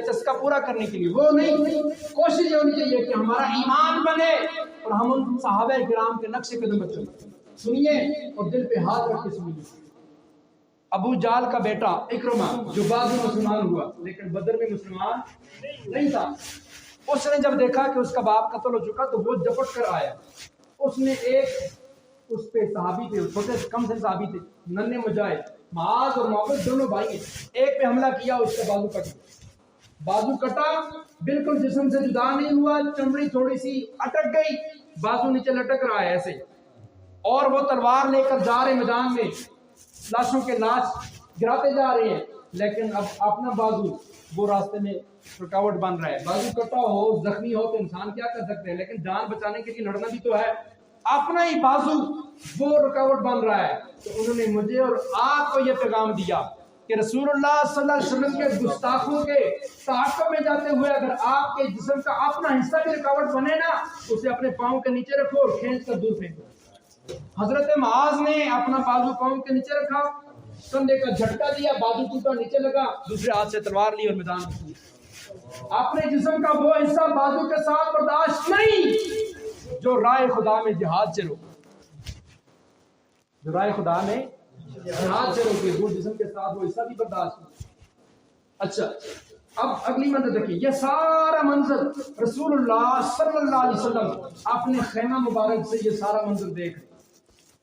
چسکا پورا کرنے کے لیے وہ نہیں، کوشش یہ ہونی چاہیے کہ ہمارا ایمان بنے اور ہم ان صحابہ کرام کے نقش قدم پر چلیں۔ سنیے اور دل پہ ہاتھ رکھ کے سنیے۔ ابو جہل کا بیٹا اکرمہ جو بعد میں مسلمان ہوا لیکن بدر میں مسلمان نہیں تھا، اس نے جب دیکھا کہ اس کا باپ قتل ہو چکا تو وہ جپٹ کر آیا۔ اس نے ایک اس پہ صحابی تھے، چھوٹے کم سے صحابی تھے، ننھے مجاہد، معاذ اور معوذ دونوں بھائی ہیں، ایک پہ حملہ کیا، اس کا بازو کٹ گیا، بازو کٹا، بالکل جسم سے جدا نہیں ہوا، چمڑی تھوڑی سی اٹک گئی، بازو نیچے لٹک رہا ہے ایسے، اور وہ تلوار لے کر جا رہے میدان میں، لاشوں کے لاش گراتے جا رہے ہیں، لیکن اب اپنا بازو وہ راستے میں رکاوٹ بن رہا ہے۔ بازو کٹا ہو، زخمی ہو تو انسان کیا کر سکتے ہیں، لیکن جان بچانے کے لیے لڑنا بھی تو ہے، اپنا ہی بازو وہ رکاوٹ بن رہا ہے۔ تو انہوں نے مجھے اور آپ کو یہ پیغام دیا کہ رسول اللہ صلی اللہ علیہ وسلم کے گستاخوں کے تعاقب میں جاتے ہوئے اگر آپ کے جسم کا اپنا حصہ بھی رکاوٹ بنے نا، اسے اپنے پاؤں کے نیچے رکھو اور کھینچ کر دور پھینکو۔ حضرت معاذ نے اپنا بازو پاؤں کے نیچے رکھا، کندھے کا جھٹکا دیا، بازو ٹوٹا، نیچے لگا، دوسرے ہاتھ سے تلوار لی اور میدان میں اپنے جسم کا وہ حصہ بازو کے ساتھ برداشت نہیں جو رائے خدا میں جہاد سے روکے، جو رائے خدا میں جہاد سے روکے، وہ جسم کے ساتھ وہ حصہ بھی برداشت نہیں۔ اچھا اب اگلی منظر دیکھیں، یہ سارا منظر رسول اللہ صلی اللہ علیہ وسلم اپنے خیمہ مبارک سے یہ سارا منظر دیکھ رہے۔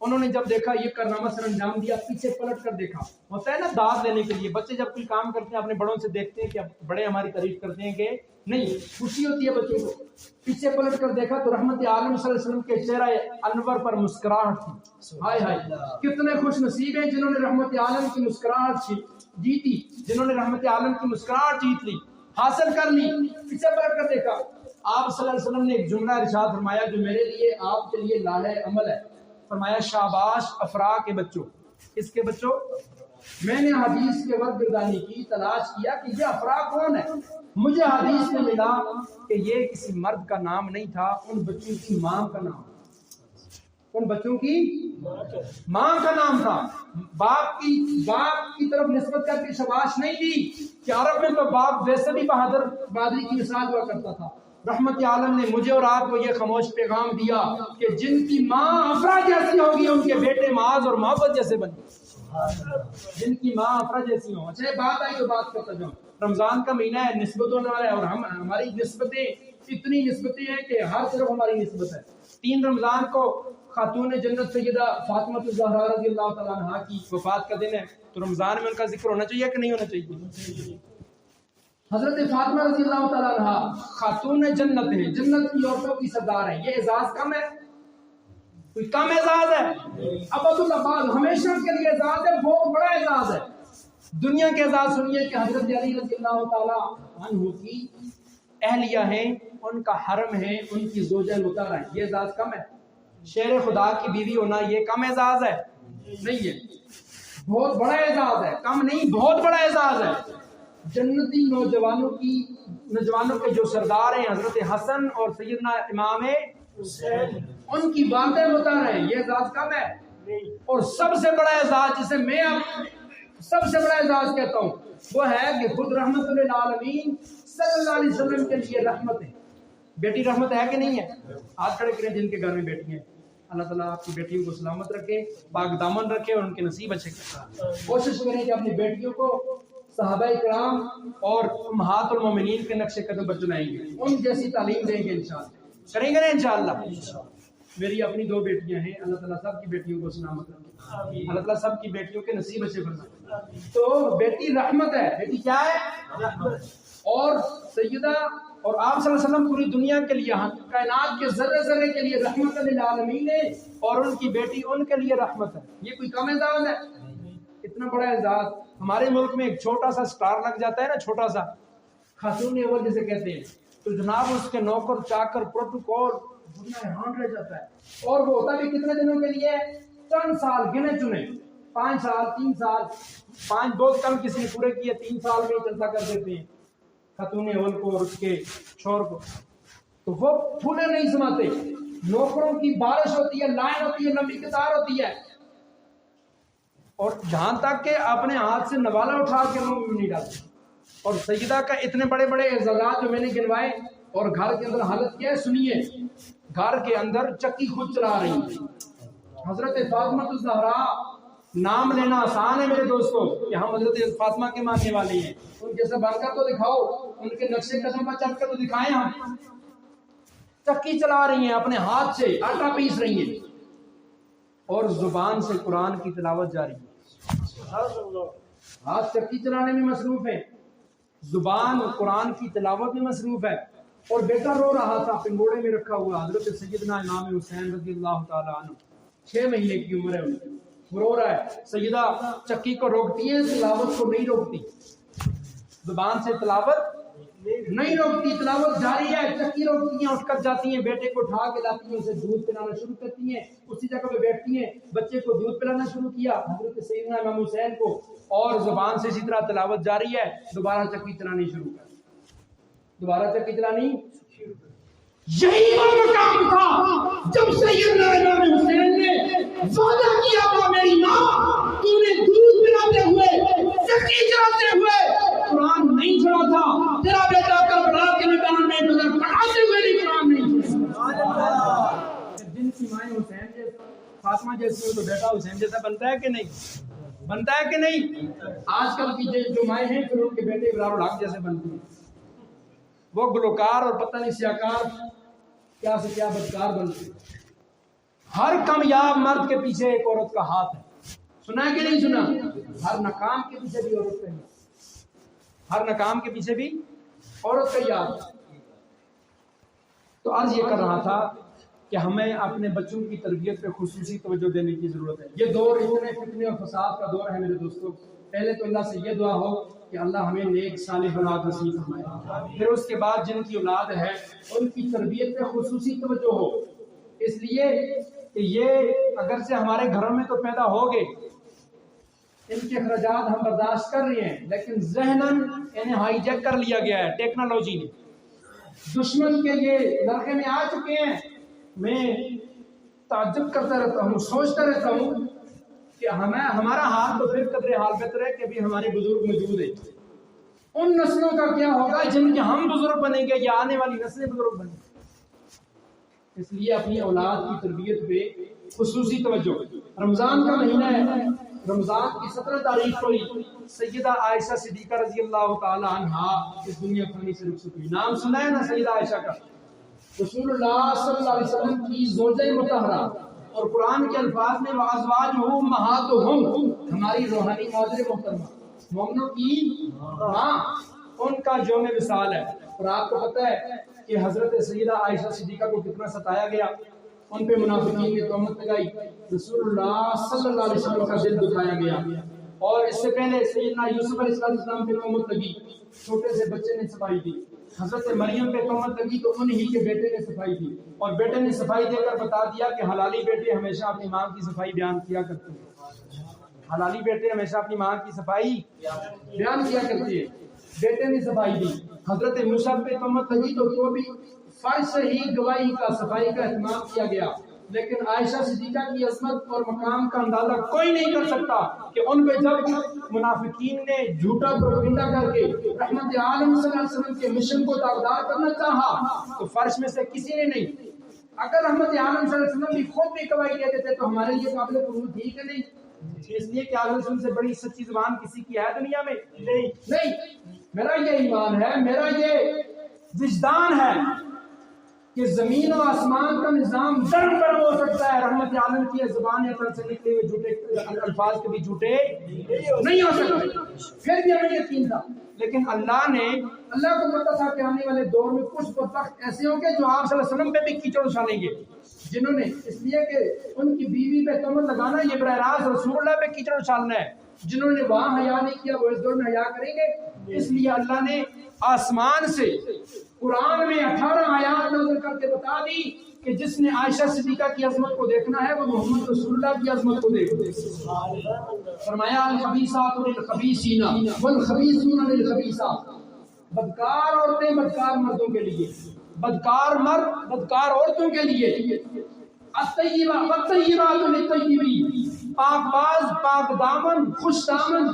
انہوں نے جب دیکھا یہ کارنامہ سر انجام دیا، پیچھے پلٹ کر دیکھا، ہوتا ہے نا داد دینے کے لیے، بچے جب کوئی کام کرتے ہیں اپنے بڑوں سے دیکھتے ہیں کہ بڑے ہماری تعریف کرتے ہیں کہ نہیں، خوشی ہوتی ہے بچوں کو۔ پیچھے پلٹ کر دیکھا تو رحمت عالم صلی اللہ علیہ وسلم کے چہرہ انور پر مسکراہٹ تھی۔ ہائے ہائے، کتنے خوش نصیب ہیں جنہوں نے رحمت عالم کی مسکراہٹ جیتی، جنہوں نے رحمت عالم کی مسکراہٹ جیت لی، حاصل کر لی۔ پیچھے پلٹ کر دیکھا، آپ صلی اللہ علیہ وسلم نے ایک جملہ ارشاد فرمایا جو میرے لیے آپ کے لیے لالہ عمل ہے۔ فرمایا شاباش افرا کے بچوں. کس کے بچوں؟ میں نے حدیث کے وقت گردانی کی، تلاش کیا کہ یہ افرا کون ہے. مجھے حدیث میں ملا کہ یہ کسی مرد کا نام نہیں تھا، ان بچوں کی ماں کا نام، ان بچوں کی ماں کا نام تھا. باپ کی طرف نسبت کر کے شاباش نہیں دی کہ عرب میں تو باپ ویسے بھی بہادری کی مثال ہوا کرتا تھا. رحمت عالم نے مجھے اور آپ کو یہ خاموش پیغام دیا کہ جن کی ماں افرا جیسی ہوگی ان کے بیٹے معاذ اور محبت جیسے بنے. جن کی ماں افرا جیسی ہوں. اچھا بات آئی تو بات کرتا جاؤں. رمضان کا مہینہ ہے، نسبتوں والا ہے، اور ہماری نسبتیں اتنی نسبتیں ہیں کہ ہر طرف ہماری نسبت ہے. 3 رمضان کو خاتون جنت سیدہ فاطمہ الزہرا رضی اللہ تعالیٰ عنہا کی وفات کا دن ہے، تو رمضان میں ان کا ذکر ہونا چاہیے کہ نہیں ہونا چاہیے؟ حضرت فاطمہ رضی اللہ تعالیٰ عنہا خاتون جنت ہیں، جنت کی عورتوں کی سردار ہیں. یہ اعزاز کم ہے؟ کوئی کم اعزاز ہے؟ ابد الاباد ہمیشہ کے لیے اعزاز ہے، بہت بڑا اعزاز ہے. دنیا کے اعزاز سنیے کہ حضرت علی رضی اللہ تعالیٰ عنہ کی اہلیہ ہیں، ان کا حرم ہے، ان کی زوجہ مطہرہ ہیں. یہ اعزاز کم ہے؟ شیر خدا کی بیوی ہونا یہ کم اعزاز ہے؟ نہیں ہے، بہت بڑا اعزاز ہے. کم نہیں، بہت بڑا اعزاز ہے. جنتی نوجوانوں کے جو سردار ہیں حضرت حسن اور سیدنا امام حسین، ان کی والدہ مطہرہ ہیں. یہ اعزاز کم ہے؟ اور سب سے بڑا اعزاز جسے میں سب سے بڑا اعزاز کہتا ہوں وہ ہے کہ خود رحمت للعالمین صلی اللہ علیہ وسلم کے لیے رحمت ہے. بیٹی رحمت ہے کہ نہیں ہے؟ ہاتھ کھڑے کریں جن کے گھر میں بیٹی ہیں. اللہ تعالیٰ آپ کی بیٹیوں کو سلامت رکھے، پاک دامن رکھے اور ان کے نصیب اچھے کرے. کوشش کریں کہ اپنی بیٹیوں کو صحابہ کرام اور امہات المومنین کے نقش قدم پر چلائیں گے، ان جیسی تعلیم دیں گے انشاءاللہ. کریں گے نا انشاءاللہ. میری اپنی 2 بیٹیاں ہیں، اللہ تعالیٰ سب کی بیٹیوں کو سلامت رکھے، اللہ تعالیٰ سب کی بیٹیوں کے نصیب اچھے فرمائے. تو بیٹی رحمت ہے. بیٹی کیا ہے؟ رحمت. اور سیدہ اور آپ صلی اللہ علیہ وسلم پوری دنیا کے لیے، کائنات کے ذرے ذرے کے لیے رحمت للعالمین ہے، اور ان کی بیٹی ان کے لیے رحمت ہے. یہ کوئی کم اعزاز ہے؟ اتنا بڑا اعزاز. ہمارے ملک میں ایک چھوٹا سا سٹار لگ جاتا ہے نا، چھوٹا سا خاتون اول جسے کہتے ہیں، تو جناب اس کے نوکر چاکر پروٹوکول دنیا حیران رہ جاتا ہے. اور وہ ہوتا بھی کتنے دنوں کے لیے؟ چند سال گنے چنے، 5 سال 3 سال، 5 بہت کم کسی نے پورے کیے 3 سال میں چلتا کر دیتے ہیں خاتون اول کو اور اس کے شوہر کو. تو وہ پھولے نہیں سماتے، نوکروں کی بارش ہوتی ہے، لائن ہوتی ہے، لمبی قطار ہوتی ہے، اور جہاں تک کہ اپنے ہاتھ سے نوالا اٹھا کے منہ میں نہیں ڈالتے. اور سیدہ کا اتنے بڑے بڑے اعزازات جو میں نے گنوائے، اور گھر کے اندر حالت کیا ہے سنیے. گھر کے اندر چکی خود چلا رہی ہیں. حضرت فاطمہ الزہرا نام لینا آسان ہے میرے دوستوں کہ ہم حضرت فاطمہ کے ماننے والے ہیں. ان کے سے بن کر تو دکھاؤ، ان کے نقش قدم پر چل کر تو دکھائیں. ہم چکی چلا رہی ہیں، اپنے ہاتھ سے آٹا پیس رہی ہیں، اور زبان سے قرآن کی تلاوت جاری ہے. ہاتھ چکی چلانے میں مصروف ہے، زبان قرآن کی تلاوت میں مصروف ہے. اور بیٹا رو رہا تھا پنگوڑے میں رکھا ہوا، حضرت سیدنا امام حسین رضی اللہ تعالیٰ عنہ، 6 مہینے کی عمر ہے ان کی، وہ رو رہا ہے. سیدہ چکی کو روکتی ہے، تلاوت کو نہیں روکتی، زبان سے تلاوت نہیں روکتی، تلاوت جاری ہے. چکی روکتی ہیں، اٹھ کر جاتی ہیں، بیٹے کو اٹھا کے لاتی ہیں، اسے دودھ پلانا شروع کرتی ہیں، اسی جگہ پہ بیٹھتی ہیں، بچے کو دودھ پلانا شروع کیا حضرت سیدنا امام حسین کو، اور زبان سے اسی طرح تلاوت جاری ہے. دوبارہ چکی چلانی شروع کر، دوبارہ چکی چلانی. یہی وہ مقام تھا جب سیدنا امام حسین نے وعدہ کیا تھا، میری ماں تو نے دودھ پلاتے ہوئے، چکی چلاتے ہوئے قرآن نہیں چھوڑا تھا، تیرا بیٹا کربلا کے میدان میں بدر پڑھاتے ہوئے بھی قرآن نہیں چھوڑا. جن کی مائیں حسین جیسا فاطمہ جیسی ہو تو بیٹا حسین جیسا بنتا ہے کہ نہیں؟ بنتا ہے کہ نہیں؟ آج کل کی جو مائیں ہیں پھر ان کے بیٹے ابرار الحق جیسے بنتی ہیں، وہ گلوکار اور پتہ نہیں سیاکار کیا سے کیا بدکار بنتے ہیں. ہر کامیاب مرد کے پیچھے ایک عورت کا ہاتھ ہے. سنا ہے کہ نہیں سنا؟ ہر ناکام کے پیچھے بھی عورت کا ہاتھ، ہر ناکام کے پیچھے بھی عورت کا ہاتھ. تو عرض یہ کر رہا تھا کہ ہمیں اپنے بچوں کی تربیت پہ خصوصی توجہ دینے کی ضرورت ہے. یہ دور اتنے فتنے اور فساد کا دور ہے میرے دوستوں. پہلے تو اللہ سے یہ دعا ہو کہ اللہ ہمیں نیک صالح اولاد نصیب فرمائے، پھر اس کے بعد جن کی اولاد ہے ان کی تربیت پہ خصوصی توجہ ہو. اس لیے کہ یہ اگر سے ہمارے گھروں میں تو پیدا ہو گئے، ان کے اخراجات ہم برداشت کر رہے ہیں، لیکن ذہناً انہیں ہائی جیک کر لیا گیا ہے ٹیکنالوجی نے، دشمن کے یہ لڑکے میں آ چکے ہیں۔ میں تعجب کرتا رہتا ہوں، سوچتا رہتا ہوں کہ ہمارا حال تو پھر قدر حال بہتر ہے کہ ابھی ہمارے بزرگ موجود ہیں، ان نسلوں کا کیا ہوگا جن کے ہم بزرگ بنیں گے یا آنے والی نسلیں بزرگ بنیں گے۔ اس لیے اپنی اولاد کی تربیت پہ خصوصی توجہ۔ رمضان کا مہینہ ہے، رمضان کی 17 تاریخ کو سیدہ عائشہ صدیقہ رضی اللہ تعالی عنہا اس دنیا فانی سے رخصت ہوئی۔ نام سنا ہے نا سیدہ عائشہ کا؟ رسول اللہ صلی اللہ علیہ وسلم کی زوجہ مطہرہ، اور قرآن کے الفاظ میں وَأَزْوَاجُهُ أُمَّهَاتُهُمْ، ہماری روحانی مادر محترمہ مومنوں کی ماں، ان کا یوم وصال ہے۔ اور آپ کو پتہ ہے کہ حضرت سیدہ عائشہ صدیقہ کو کتنا ستایا گیا، ان پہ منافقین نے تہمت لگائی، رسول اللہ صلی اللہ علیہ وسلم کا دل دکھایا گیا۔ اور اس سے پہلے سیدنا یوسف علیہ السلام پہ تہمت لگی، چھوٹے سے بچے نے صفائی دی۔ حضرت مریم پہ تہمت لگی تو انہی کے بیٹے نے صفائی دی، اور بیٹے نے صفائی دے کر بتا دیا کہ حلالی بیٹے ہمیشہ اپنی ماں کی صفائی بیان کیا کرتے ہیں، حلالی بیٹے ہمیشہ اپنی ماں کی صفائی بیان کیا کرتے ہیں۔ بیٹے نے صفائی دی، حضرت موسیٰ پہ تہمت لگی تو بھی فرض سے ہی گواہی کا صفائی کا اہتمام کیا گیا، لیکن عائشہ صدیقہ کی عظمت اور مقام کا اندازہ کوئی نہیں کر سکتا کہ ان پہ جب منافقین نے جھوٹا پروپیگنڈا کر کے رحمت عالم صلی اللہ علیہ وسلم کے مشن کو داغدار کرنا چاہا تو فرش میں سے کسی نے نہیں۔ اگر رحمت عالم صلی اللہ علیہ وسلم بھی خود بھی گواہی دے دیتے تو ہمارے لیے قابل قبول تھی کہ نہیں؟ اس لیے کہ عالم رسول سے بڑی سچی زبان کسی کی ہے دنیا میں؟ نہیں۔ میرا یہ ایمان ہے، میرا یہ وجدان ہے کہ زمین و آسمان کا نظام درم برم ہو سکتا ہے، رحمت عالم کی زبان اثر سے نکلے ہوئے جھوٹے الفاظ کبھی جھوٹے نہیں ہو سکتے، پھر بھی ہمیں یقین تھا۔ لیکن اللہ کو پتا تھا کہ آنے والے دور میں کچھ بدبخت ایسے ہوں گے جو آپ صلی اللہ علیہ وسلم پہ بھی کیچڑ اچھالیں گے، جنہوں نے اس لیے کہ ان کی بیوی پہ تہمت لگانا یہ براہ راست رسول اللہ پہ کیچڑ اچھالنا ہے، جنہوں نے وہاں حیا نہیں کیا وہ اس دور میں حیا کریں گے۔ اس لیے اللہ نے آسمان سے قرآن میں 18 آیات نازل کر کے بتا دی کہ جس نے عائشہ صدیقہ کی عظمت کو دیکھنا ہے وہ محمد رسول اللہ کی عظمت کو دیکھے۔ فرمایا الخبیثات للخبیثین والخبیثون للخبیثات، بدکار عورتیں بدکار مردوں کے لیے، بدکار مرد بدکار عورتوں کے لیے، الطیبہ والطیبات للطیبین، پاک باز پاک دامن خوش دامن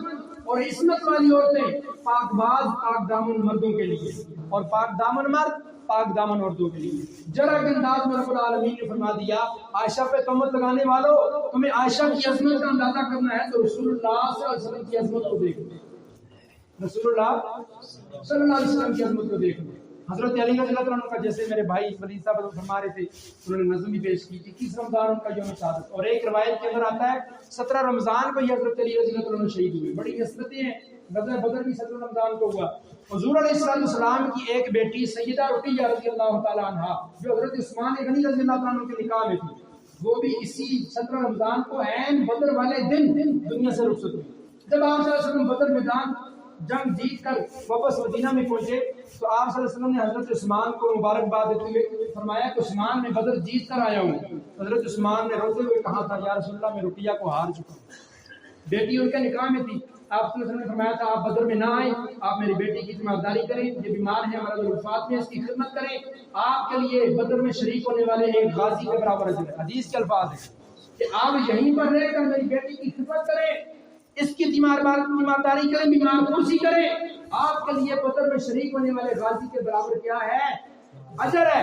اور عصمت والی عورتیں پاک باز پاک دامن مردوں کے لیے، اور پاک دامن مرد پاک دامن عورتوں کے لیے۔ جرا کے انداز میں رب العالمین نے فرما دیا عائشہ پہ تہمت لگانے والوں تمہیں عائشہ کی عظمت کا اندازہ کرنا ہے تو رسول اللہ صلی اللہ علیہ وسلم کی عظمت کو دیکھو، رسول اللہ صلی اللہ علیہ وسلم کی عظمت کو دیکھو۔ حضرت علی رضی اللہ عنہ کا جیسے میرے بھائی ولید صاحب فرما رہے تھے، انہوں نے نظم بھی پیش کی 21 رمضان ان کا یوم شہادت، اور ایک روایت کے اندر آتا ہے 17 رمضان کو یہ حضرت علی رضی اللہ عنہ شہید ہوئے۔ بڑی نسبتیں ہیں، غزوہ بدر بھی 17 رمضان کو ہوا۔ حضور علیہ السلام کی ایک بیٹی سیدہ رقیہ رضی اللہ تعالی عنہا جو حضرت عثمان غنی رضی اللہ عنہ کے نکاح میں تھی، وہ بھی اسی 17 رمضان کو عین بدر والے دن دنیا سے رخصت ہوئی۔ جب آپ صلی اللہ علیہ وسلم بدر میدان جنگ جیت کر واپس مدینہ میں پہنچے تو آپ صلی اللہ علیہ وسلم نے حضرت عثمان کو مبارکباد دیتے ہوئے فرمایا کہ عثمان میں بدر جیت کر آیا ہوں۔ حضرت عثمان نے روتے ہوئے کہا تھا یا رسول اللہ میں رقیہ کو ہار چکا ہوں، بیٹی ان کے نکاح میں تھی۔ آپ صلی اللہ علیہ وسلم نے فرمایا تھا آپ بدر میں نہ آئیں، آپ میری بیٹی کی تیمارداری کریں، یہ بیمار ہے ہمارا الفات میں اس کی خدمت کریں، آپ کے لیے بدر میں شریک ہونے والے ایک غازی کے برابر اجر ہے۔ حدیث کے الفاظ ہیں کہ آپ یہیں پر رہ کر میری بیٹی کی خدمت کریں، اس کی تیمارداری کریں، بیمار پرسی کریں، آپ کے لیے بدر میں شریک ہونے والے غازی کے برابر کیا ہے؟ اجر ہے۔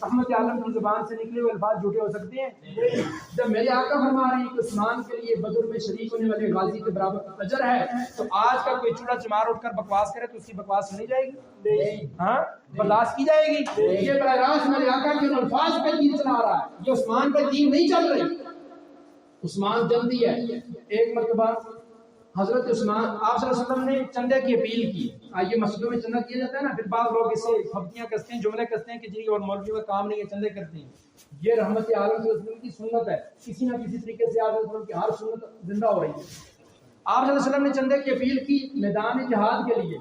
رحمت عالم کی زبان سے نکلے ہوئے الفاظ جھوٹے ہو سکتے ہیں؟ جب میرے آقا فرما رہے ہیں کہ عثمان کے لیے بدر میں شریک ہونے والے غازی کے برابر اجر ہے، تو آج کا کوئی چوڑا چمار اٹھ کر بکواس کرے تو اس کی بکواس سنی جائے گی؟ ہاں برداشت کی جائے گی؟ یہ براہ راست میرے آقا کے الفاظ پہ دین چلا رہا ہے، یہ عثمان پہ دین نہیں چل رہی۔ عثمان جلدی ہے۔ ایک مرتبہ حضرت عثمان آپ صلی اللہ علیہ وسلم نے چندے کی اپیل کی، آئیے مسجدوں میں چندہ کیا جاتا ہے نا، پھر بعض لوگ اسے پھبتیاں کستے ہیں، جملے کستے ہیں کہ جی اور مولویوں کا کام نہیں ہے چندے کرتے ہیں۔ یہ رحمت عالم صلی اللہ علیہ وسلم کی سنت ہے، کسی نہ کسی طریقے سے آپ صلی اللہ علیہ وسلم کی ہر سنت زندہ ہو رہی ہے۔ آپ صلی اللہ علیہ وسلم نے چندے کی اپیل کی میدان جہاد کے لیے۔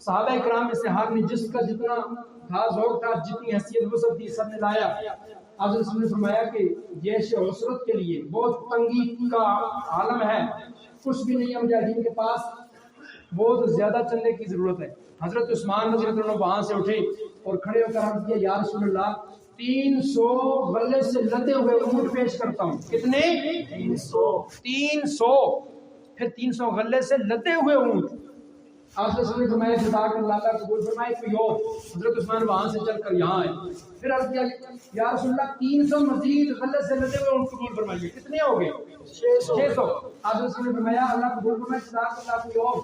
صحابہ کرام میں سے ہر نے جس کا جتنا تھا، ذوق تھا، جتنی حیثیت وسعت تھی سب نے لایا۔ حضرت نے فرمایا کہ جیش عسرت کے لیے بہت تنگی کا عالم ہے، کچھ بھی نہیں ہے مجاہدین کے پاس، بہت زیادہ چندے کی ضرورت ہے۔ حضرت عثمان رضی اللہ عنہ وہاں سے اٹھے اور کھڑے ہو کر عرض کیا یا رسول اللہ 300 غلے سے لدے ہوئے اونٹ پیش کرتا ہوں۔ کتنے؟ 300 پھر 300 غلے سے لدے ہوئے اونٹ۔ آپ نے فرمایا جزاک اللہ کا قبول فرمائے کوئی اور۔ حضرت عثمان وہاں سے چل کر یہاں آئے، پھر عرض کیا یا رسول اللہ 300 مزید غلے سے لدے ہوئے اونٹ قبول فرمائیے۔ کتنے ہو گئے؟ 600۔ آپ نے فرمایا اللہ قبول فرمائے جزاک اللہ کوئی اور۔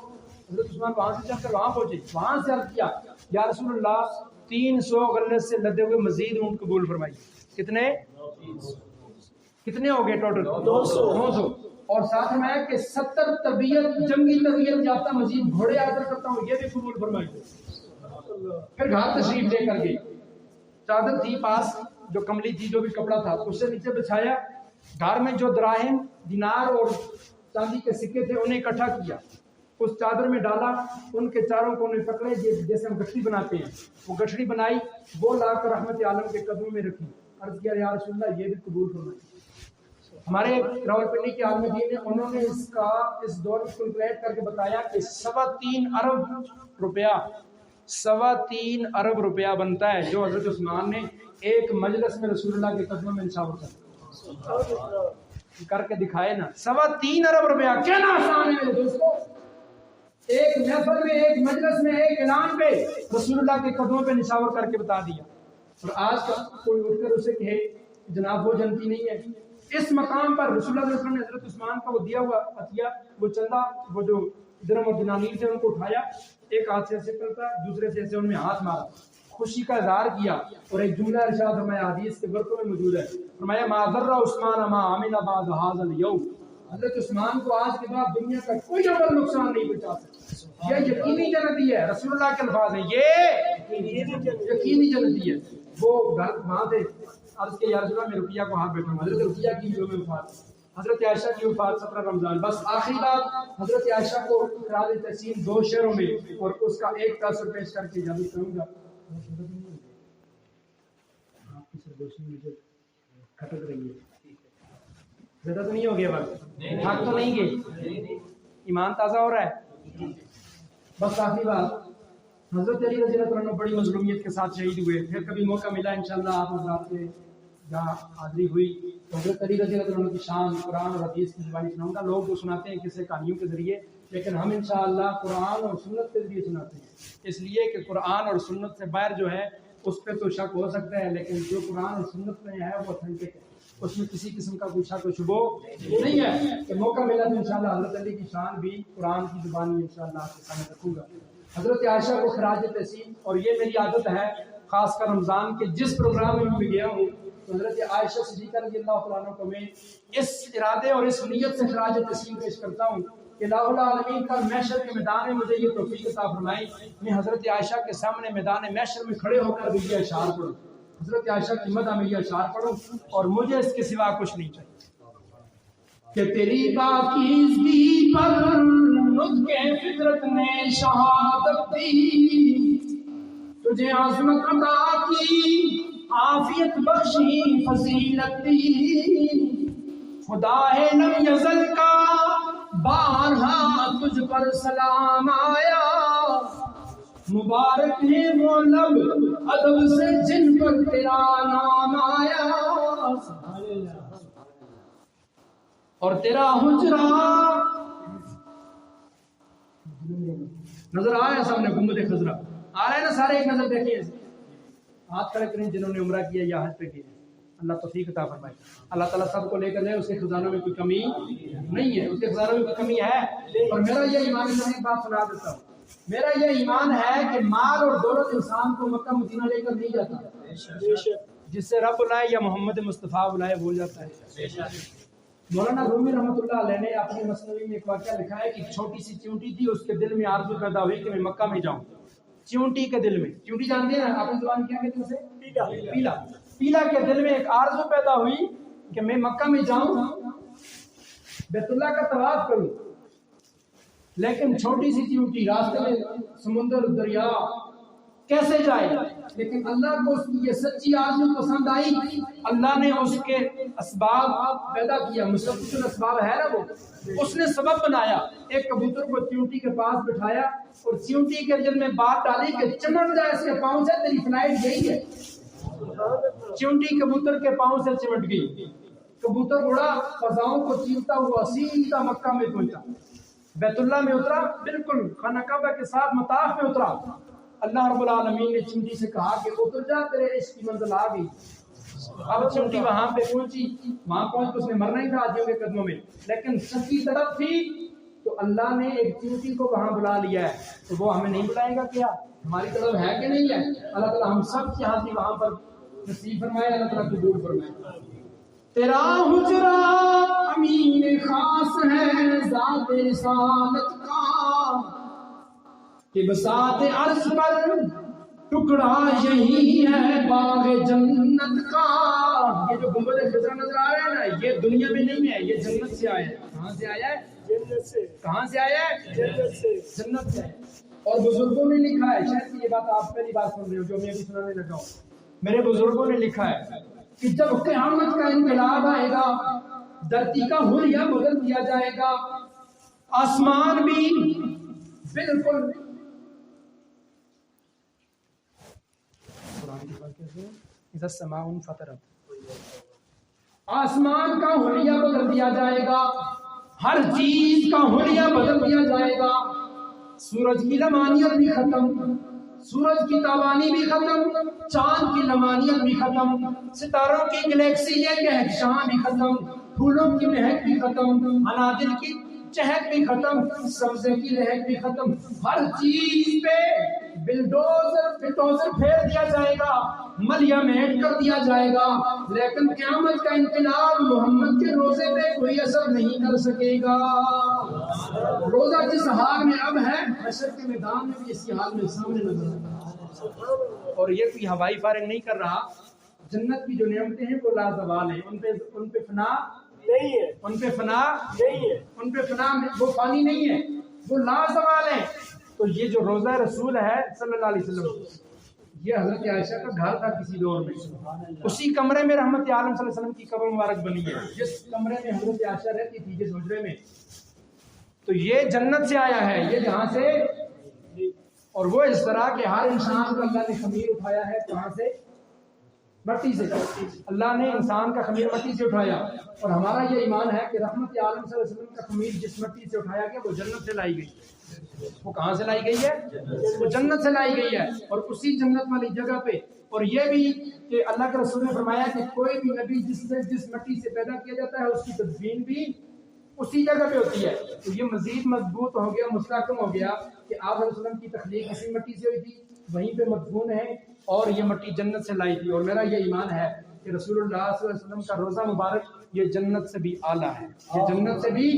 حضرت عثمان وہاں سے چل کر وہاں پہنچے، وہاں سے عرض کیا یا رسول اللہ 300 غلے سے لدے ہوئے مزید اونٹ قبول فرمائیے۔ کتنے؟ کتنے ہو گئے ٹوٹل؟ 900۔ اور ساتھ میں کہ 70 طبیعت جنگی طبیعت یافتہ مزید گھوڑے آدر کرتا ہوں، یہ بھی قبول فرمائیے۔ پھر گھر تشریف لے کر گئے، چادر تھی پاس، جو کملی تھی، جو بھی کپڑا تھا اس سے نیچے بچھایا، گھر میں جو دراہم دینار اور چاندی کے سکے تھے انہیں اکٹھا کیا، اس چادر میں ڈالا، ان کے چاروں کو انہیں پکڑے جیسے ہم گٹھڑی بناتے ہیں، وہ گٹھڑی بنائی، وہ لا کر رحمت عالم کے قدموں میں رکھی، عرض کیا یا رسول اللہ یہ بھی قبول فرمائیے۔ ہمارے راولپنڈی کے عالم دین نے انہوں نے اس دور کو کیلکولیٹ کر کے بتایا کہ 3.25 ارب روپیہ 3.25 ارب روپیہ بنتا ہے جو حضرت عثمان نے ایک مجلس میں رسول اللہ کے قدموں میں نشاور کر کے دکھائے نا۔ 3.25 ارب روپیہ کہنا آسان ہے میرے دوستو، ایک محفل میں، ایک مجلس میں، ایک اعلان پہ رسول اللہ کے قدموں پہ نشاور کر کے بتا دیا۔ اور آج کا کوئی اٹھ کر اسے کہے جناب وہ جنتی نہیں ہے، اس مقام پر رسول اللہ صلی اللہ علیہ وسلم نے حضرت عثمان کا وہ دیا ہوا عطیہ، وہ چندہ، وہ جو درم اور دینانیر تھے ان کو اٹھایا، ایک ہاتھ سے ایسے کرتا، دوسرے سے ایسے ان میں ہاتھ مارا، خوشی کا اظہار کیا، اور ایک جملہ ارشاد فرمایا حدیث کے برقوں میں موجود ہے، فرمایا ما ضر عثمان ما عمل بعد هذا اليوم، حضرت عثمان کو آج کے بعد دنیا کا کوئی عمل نقصان نہیں پہنچا سکتا۔ یہ یقینی جنتی ہے، رسول اللہ کے الفاظ ہیں، یہ یقینی جنتی ہے۔ وہ گھر وہاں سے عرض کے یا رسول اللہ میں رقیہ کو ہاتھ بیٹھا ہوں، حضرت رقیہ کی جو میں وفات، حضرت عائشہ کی وفات 17 رمضان۔ بس آخری بات حضرت عائشہ کو خراج تحسین 2 شعروں میں اور اس کا ایک تاثر پیش کر کے اجازت کروں گا۔ آپ کی سردوشی مجھے کھٹک رہی ہے، زیادہ تو نہیں ہو گیا، بس تھک تو نہیں گئے، ایمان تازہ ہو رہا ہے۔ بس آخری بات، حضرت علی رضی اللہ عنہ بڑی مظلومیت کے ساتھ شہید ہوئے، پھر کبھی موقع ملا انشاءاللہ آپ حضرات سے جہاں حاضری ہوئی تو حضرت علی رضی اللہ عنہ کی شان قرآن اور حدیث کی زبانی سناؤں گا۔ لوگ وہ سناتے ہیں کسی کہانیوں کے ذریعے، لیکن ہم انشاءاللہ قرآن اور سنت کے ذریعے سناتے ہیں، اس لیے کہ قرآن اور سنت سے باہر جو ہے اس پہ تو شک ہو سکتا ہے، لیکن جو قرآن اور سنت میں ہے وہ اتھینٹک ہے، اس میں کسی قسم کا کوئی شک و شبہ نہیں ہے۔ کہ موقع ملا تو انشاءاللہ حضرت علی کی شان بھی قرآن کی زبانی انشاءاللہ آپ کے سامنے رکھوں گا۔ حضرت عائشہ کو خراج تحسین، اور یہ میری عادت ہے خاص کر رمضان کے جس پروگرام میں بھی گیا ہوں تو حضرت عائشہ صدیقہ رضی اللہ عنہ کو میں اس ارادے اور اس نیت سے خراج تحسین پیش کرتا ہوں کہ الہ العالمین کا محشر کے میدان میں مجھے یہ توفیق عطا فرمائی، میں حضرت عائشہ کے سامنے میدان محشر میں کھڑے ہو کر بھی یہ اشعار پڑھوں، حضرت عائشہ کی مدح میں یہ اشعار پڑھوں، اور مجھے اس کے سوا کچھ نہیں چاہیے کہ تیری پاکیزگی پر نطق فطرت نے شہادت دی، تجھے عظمت عطا کی عافیت بخشی فضیلت دی، خدا لم یزل کا بارہا تجھ پر سلام آیا، مبارک ہے وہ لب ادب سے جن پر تیرا نام آیا، اور تیرا حجرہ نظر آیا سامنے گنبد خضرا آ رہا ہے نا، سارے ایک نظر دیکھیں، ہاتھ کھڑے کریں جنہوں نے عمرہ کیا یا حج پہ کیا، اللہ توفیق عطا فرمائے۔ اللہ تعالیٰ سب کو لے کر جائے، اس کے خزانوں میں کوئی کمی نہیں ہے، اس کے خزانوں میں کوئی کمی ہے۔ اور میرا یہ ایمان ہے، میں ایک بات سنا دیتا ہوں، میرا یہ ایمان ہے کہ مال اور دولت انسان کو مکہ مدینہ لے کر نہیں جاتا، جس سے رب بلائے یا محمد مصطفیٰ بلائے وہ جاتا ہے۔ مولانا رومی رحمۃ اللہ علیہ نے اپنی مثنوی میں ایک واقعہ لکھا ہے کہ چھوٹی سی چیونٹی تھی، اس کے دل میں آرزو پیدا ہوئی کہ میں مکہ میں جاؤں۔ چیونٹی کے دل میں، چیونٹی جانتے ہیں نا اپنی زبان کیا کہتے ہیں اسے؟ پیلا۔ پیلا کے دل میں ایک آرزو پیدا ہوئی کہ میں مکہ میں جاؤں، بیت اللہ کا طواف کروں، لیکن چھوٹی سی چیونٹی، راستے میں سمندر، دریا، کیسے جائے؟ لیکن اللہ کو اس کی یہ سچی آرزو پسند آئی، اللہ نے اس کے اسباب پیدا کیا، مسبب الاسباب ہے نا وہ، اس نے سبب بنایا۔ ایک کبوتر کو چیونٹی کے پاس بٹھایا اور چیونٹی کے دل میں بات ڈالی کہ چمٹ جائے اس کے پاؤں سے، تیری فلائٹ یہی ہے۔ چیونٹی کبوتر کے پاؤں سے چمٹ گئی، کبوتر اڑا، فضاؤں کو چیرتا ہوا سیدھا مکہ میں پہنچا، بیت اللہ میں اترا، بالکل خانہ کعبہ کے ساتھ مطاف میں اترا۔ اللہ رب العالمین نے چیونٹی سے کہا کہ اتر جا، تیرے عشق کی منزل آ گئی۔ اب چیونٹی وہاں پہ پہنچی، وہاں پہنچ اس نے مرنا ہی تھا حاجیوں کے قدموں میں، لیکن سچی طرف تھی تو اللہ نے ایک چیونٹی کو وہاں بلا لیا ہے، تو وہ ہمیں نہیں بلائے گا کیا؟ ہماری طرف ہے کہ نہیں ہے؟ اللہ تعالیٰ ہم سب کی حاضری وہاں پر نصیب فرمائے، اللہ تعالیٰ قبول فرمائے۔ تیرا حجرہ امین خاص ہے ذات رسالت کا، کہ بساط عرض پر ٹکڑا یہی ہے باغ جنت کا۔ یہ جو گنبد خضرا نظر آ رہا ہے نا، یہ دنیا میں نہیں ہے، یہ جنت سے آیا ہے۔ کہاں سے آیا ہے؟ جنت سے۔ کہاں سے آیا ہے؟ جنت سے، جنت سے۔ اور بزرگوں نے لکھا ہے، شاید یہ بات آپ پہلی بات سن رہے ہو جو میں بھی سنانے لگا ہوں، میرے بزرگوں نے لکھا ہے کہ جب قیامت کا انقلاب آئے گا، دھرتی کا حلیہ بدل دیا جائے گا، آسمان بھی بالکل آسمان کا حلیہ بدل دیا جائے گا، ہر چیز کا حلیہ بدل دیا جائے گا، سورج کی لمانیت بھی ختم، سورج کی تابانی بھی ختم، چاند کی لمانیت بھی ختم، ستاروں کی گلیکسی یہ کہکشاں بھی ختم، پھولوں کی مہک بھی ختم، انادل کی چہک بھی ختم، سبزے کی لہک بھی ختم، ہر چیز پہ بلڈوزر پھیر دیا جائے گا، ملیا میٹ کر دیا جائے گا، لیکن قیامت کا انقلاب محمد کے روزے پہ کوئی اثر نہیں کر سکے گا۔ روزہ جس حال میں اب ہے، حشر کے میدان میں بھی اسی حال میں سامنے نظر آتا ہے۔ اور یہ کوئی ہوائی فائرنگ نہیں کر رہا، جنت کی جو نعمتیں ہیں وہ لازوال ہیں، ان پہ فنا نہیں ہے، ان پہ فنا نہیں ہے، ان پہ فنا وہ فانی نہیں ہے، وہ لازوال ہیں۔ تو یہ جو روزہ رسول ہے صلی اللہ علیہ وسلم، یہ حضرت عائشہ کا گھر تھا کسی دور میں، اسی کمرے میں رحمت عالم صلی اللہ علیہ وسلم کی قبر مبارک بنی ہے، جس کمرے میں حضرت عائشہ رہتی تھی، جس حجرے میں، تو یہ جنت سے آیا ہے، یہ جہاں سے، اور وہ اس طرح کہ ہر انسان کو اللہ نے خمیر اٹھایا ہے، کہاں سے؟ مٹی سے۔ اللہ نے انسان کا خمیر مٹی سے اٹھایا، اور ہمارا یہ ایمان ہے کہ رحمت عالم صلی اللہ علیہ وسلم کا خمیر جس مٹی سے اٹھایا گیا وہ جنت سے لائی گئی۔ وہ کہاں سے لائی گئی ہے؟ وہ جنت سے لائی گئی ہے، اور اسی جنت والی جگہ پہ، اور یہ بھی کہ اللہ کے رسول نے فرمایا کہ کوئی بھی نبی جس مٹی سے پیدا کیا جاتا ہے اس کی تدفین بھی اسی جگہ پہ ہوتی ہے۔ تو یہ مزید مضبوط ہو گیا، مستحکم ہو گیا کہ آپ علیہ وسلم کی تخلیق اسی مٹی سے ہوئی تھی، وہیں پہ مدفون ہے، اور یہ مٹی جنت سے لائی تھی۔ اور میرا یہ ایمان ہے کہ رسول اللہ صلی اللہ علیہ وسلم کا روزہ مبارک یہ جنت سے بھی اعلیٰ ہے، یہ جنت سے بھی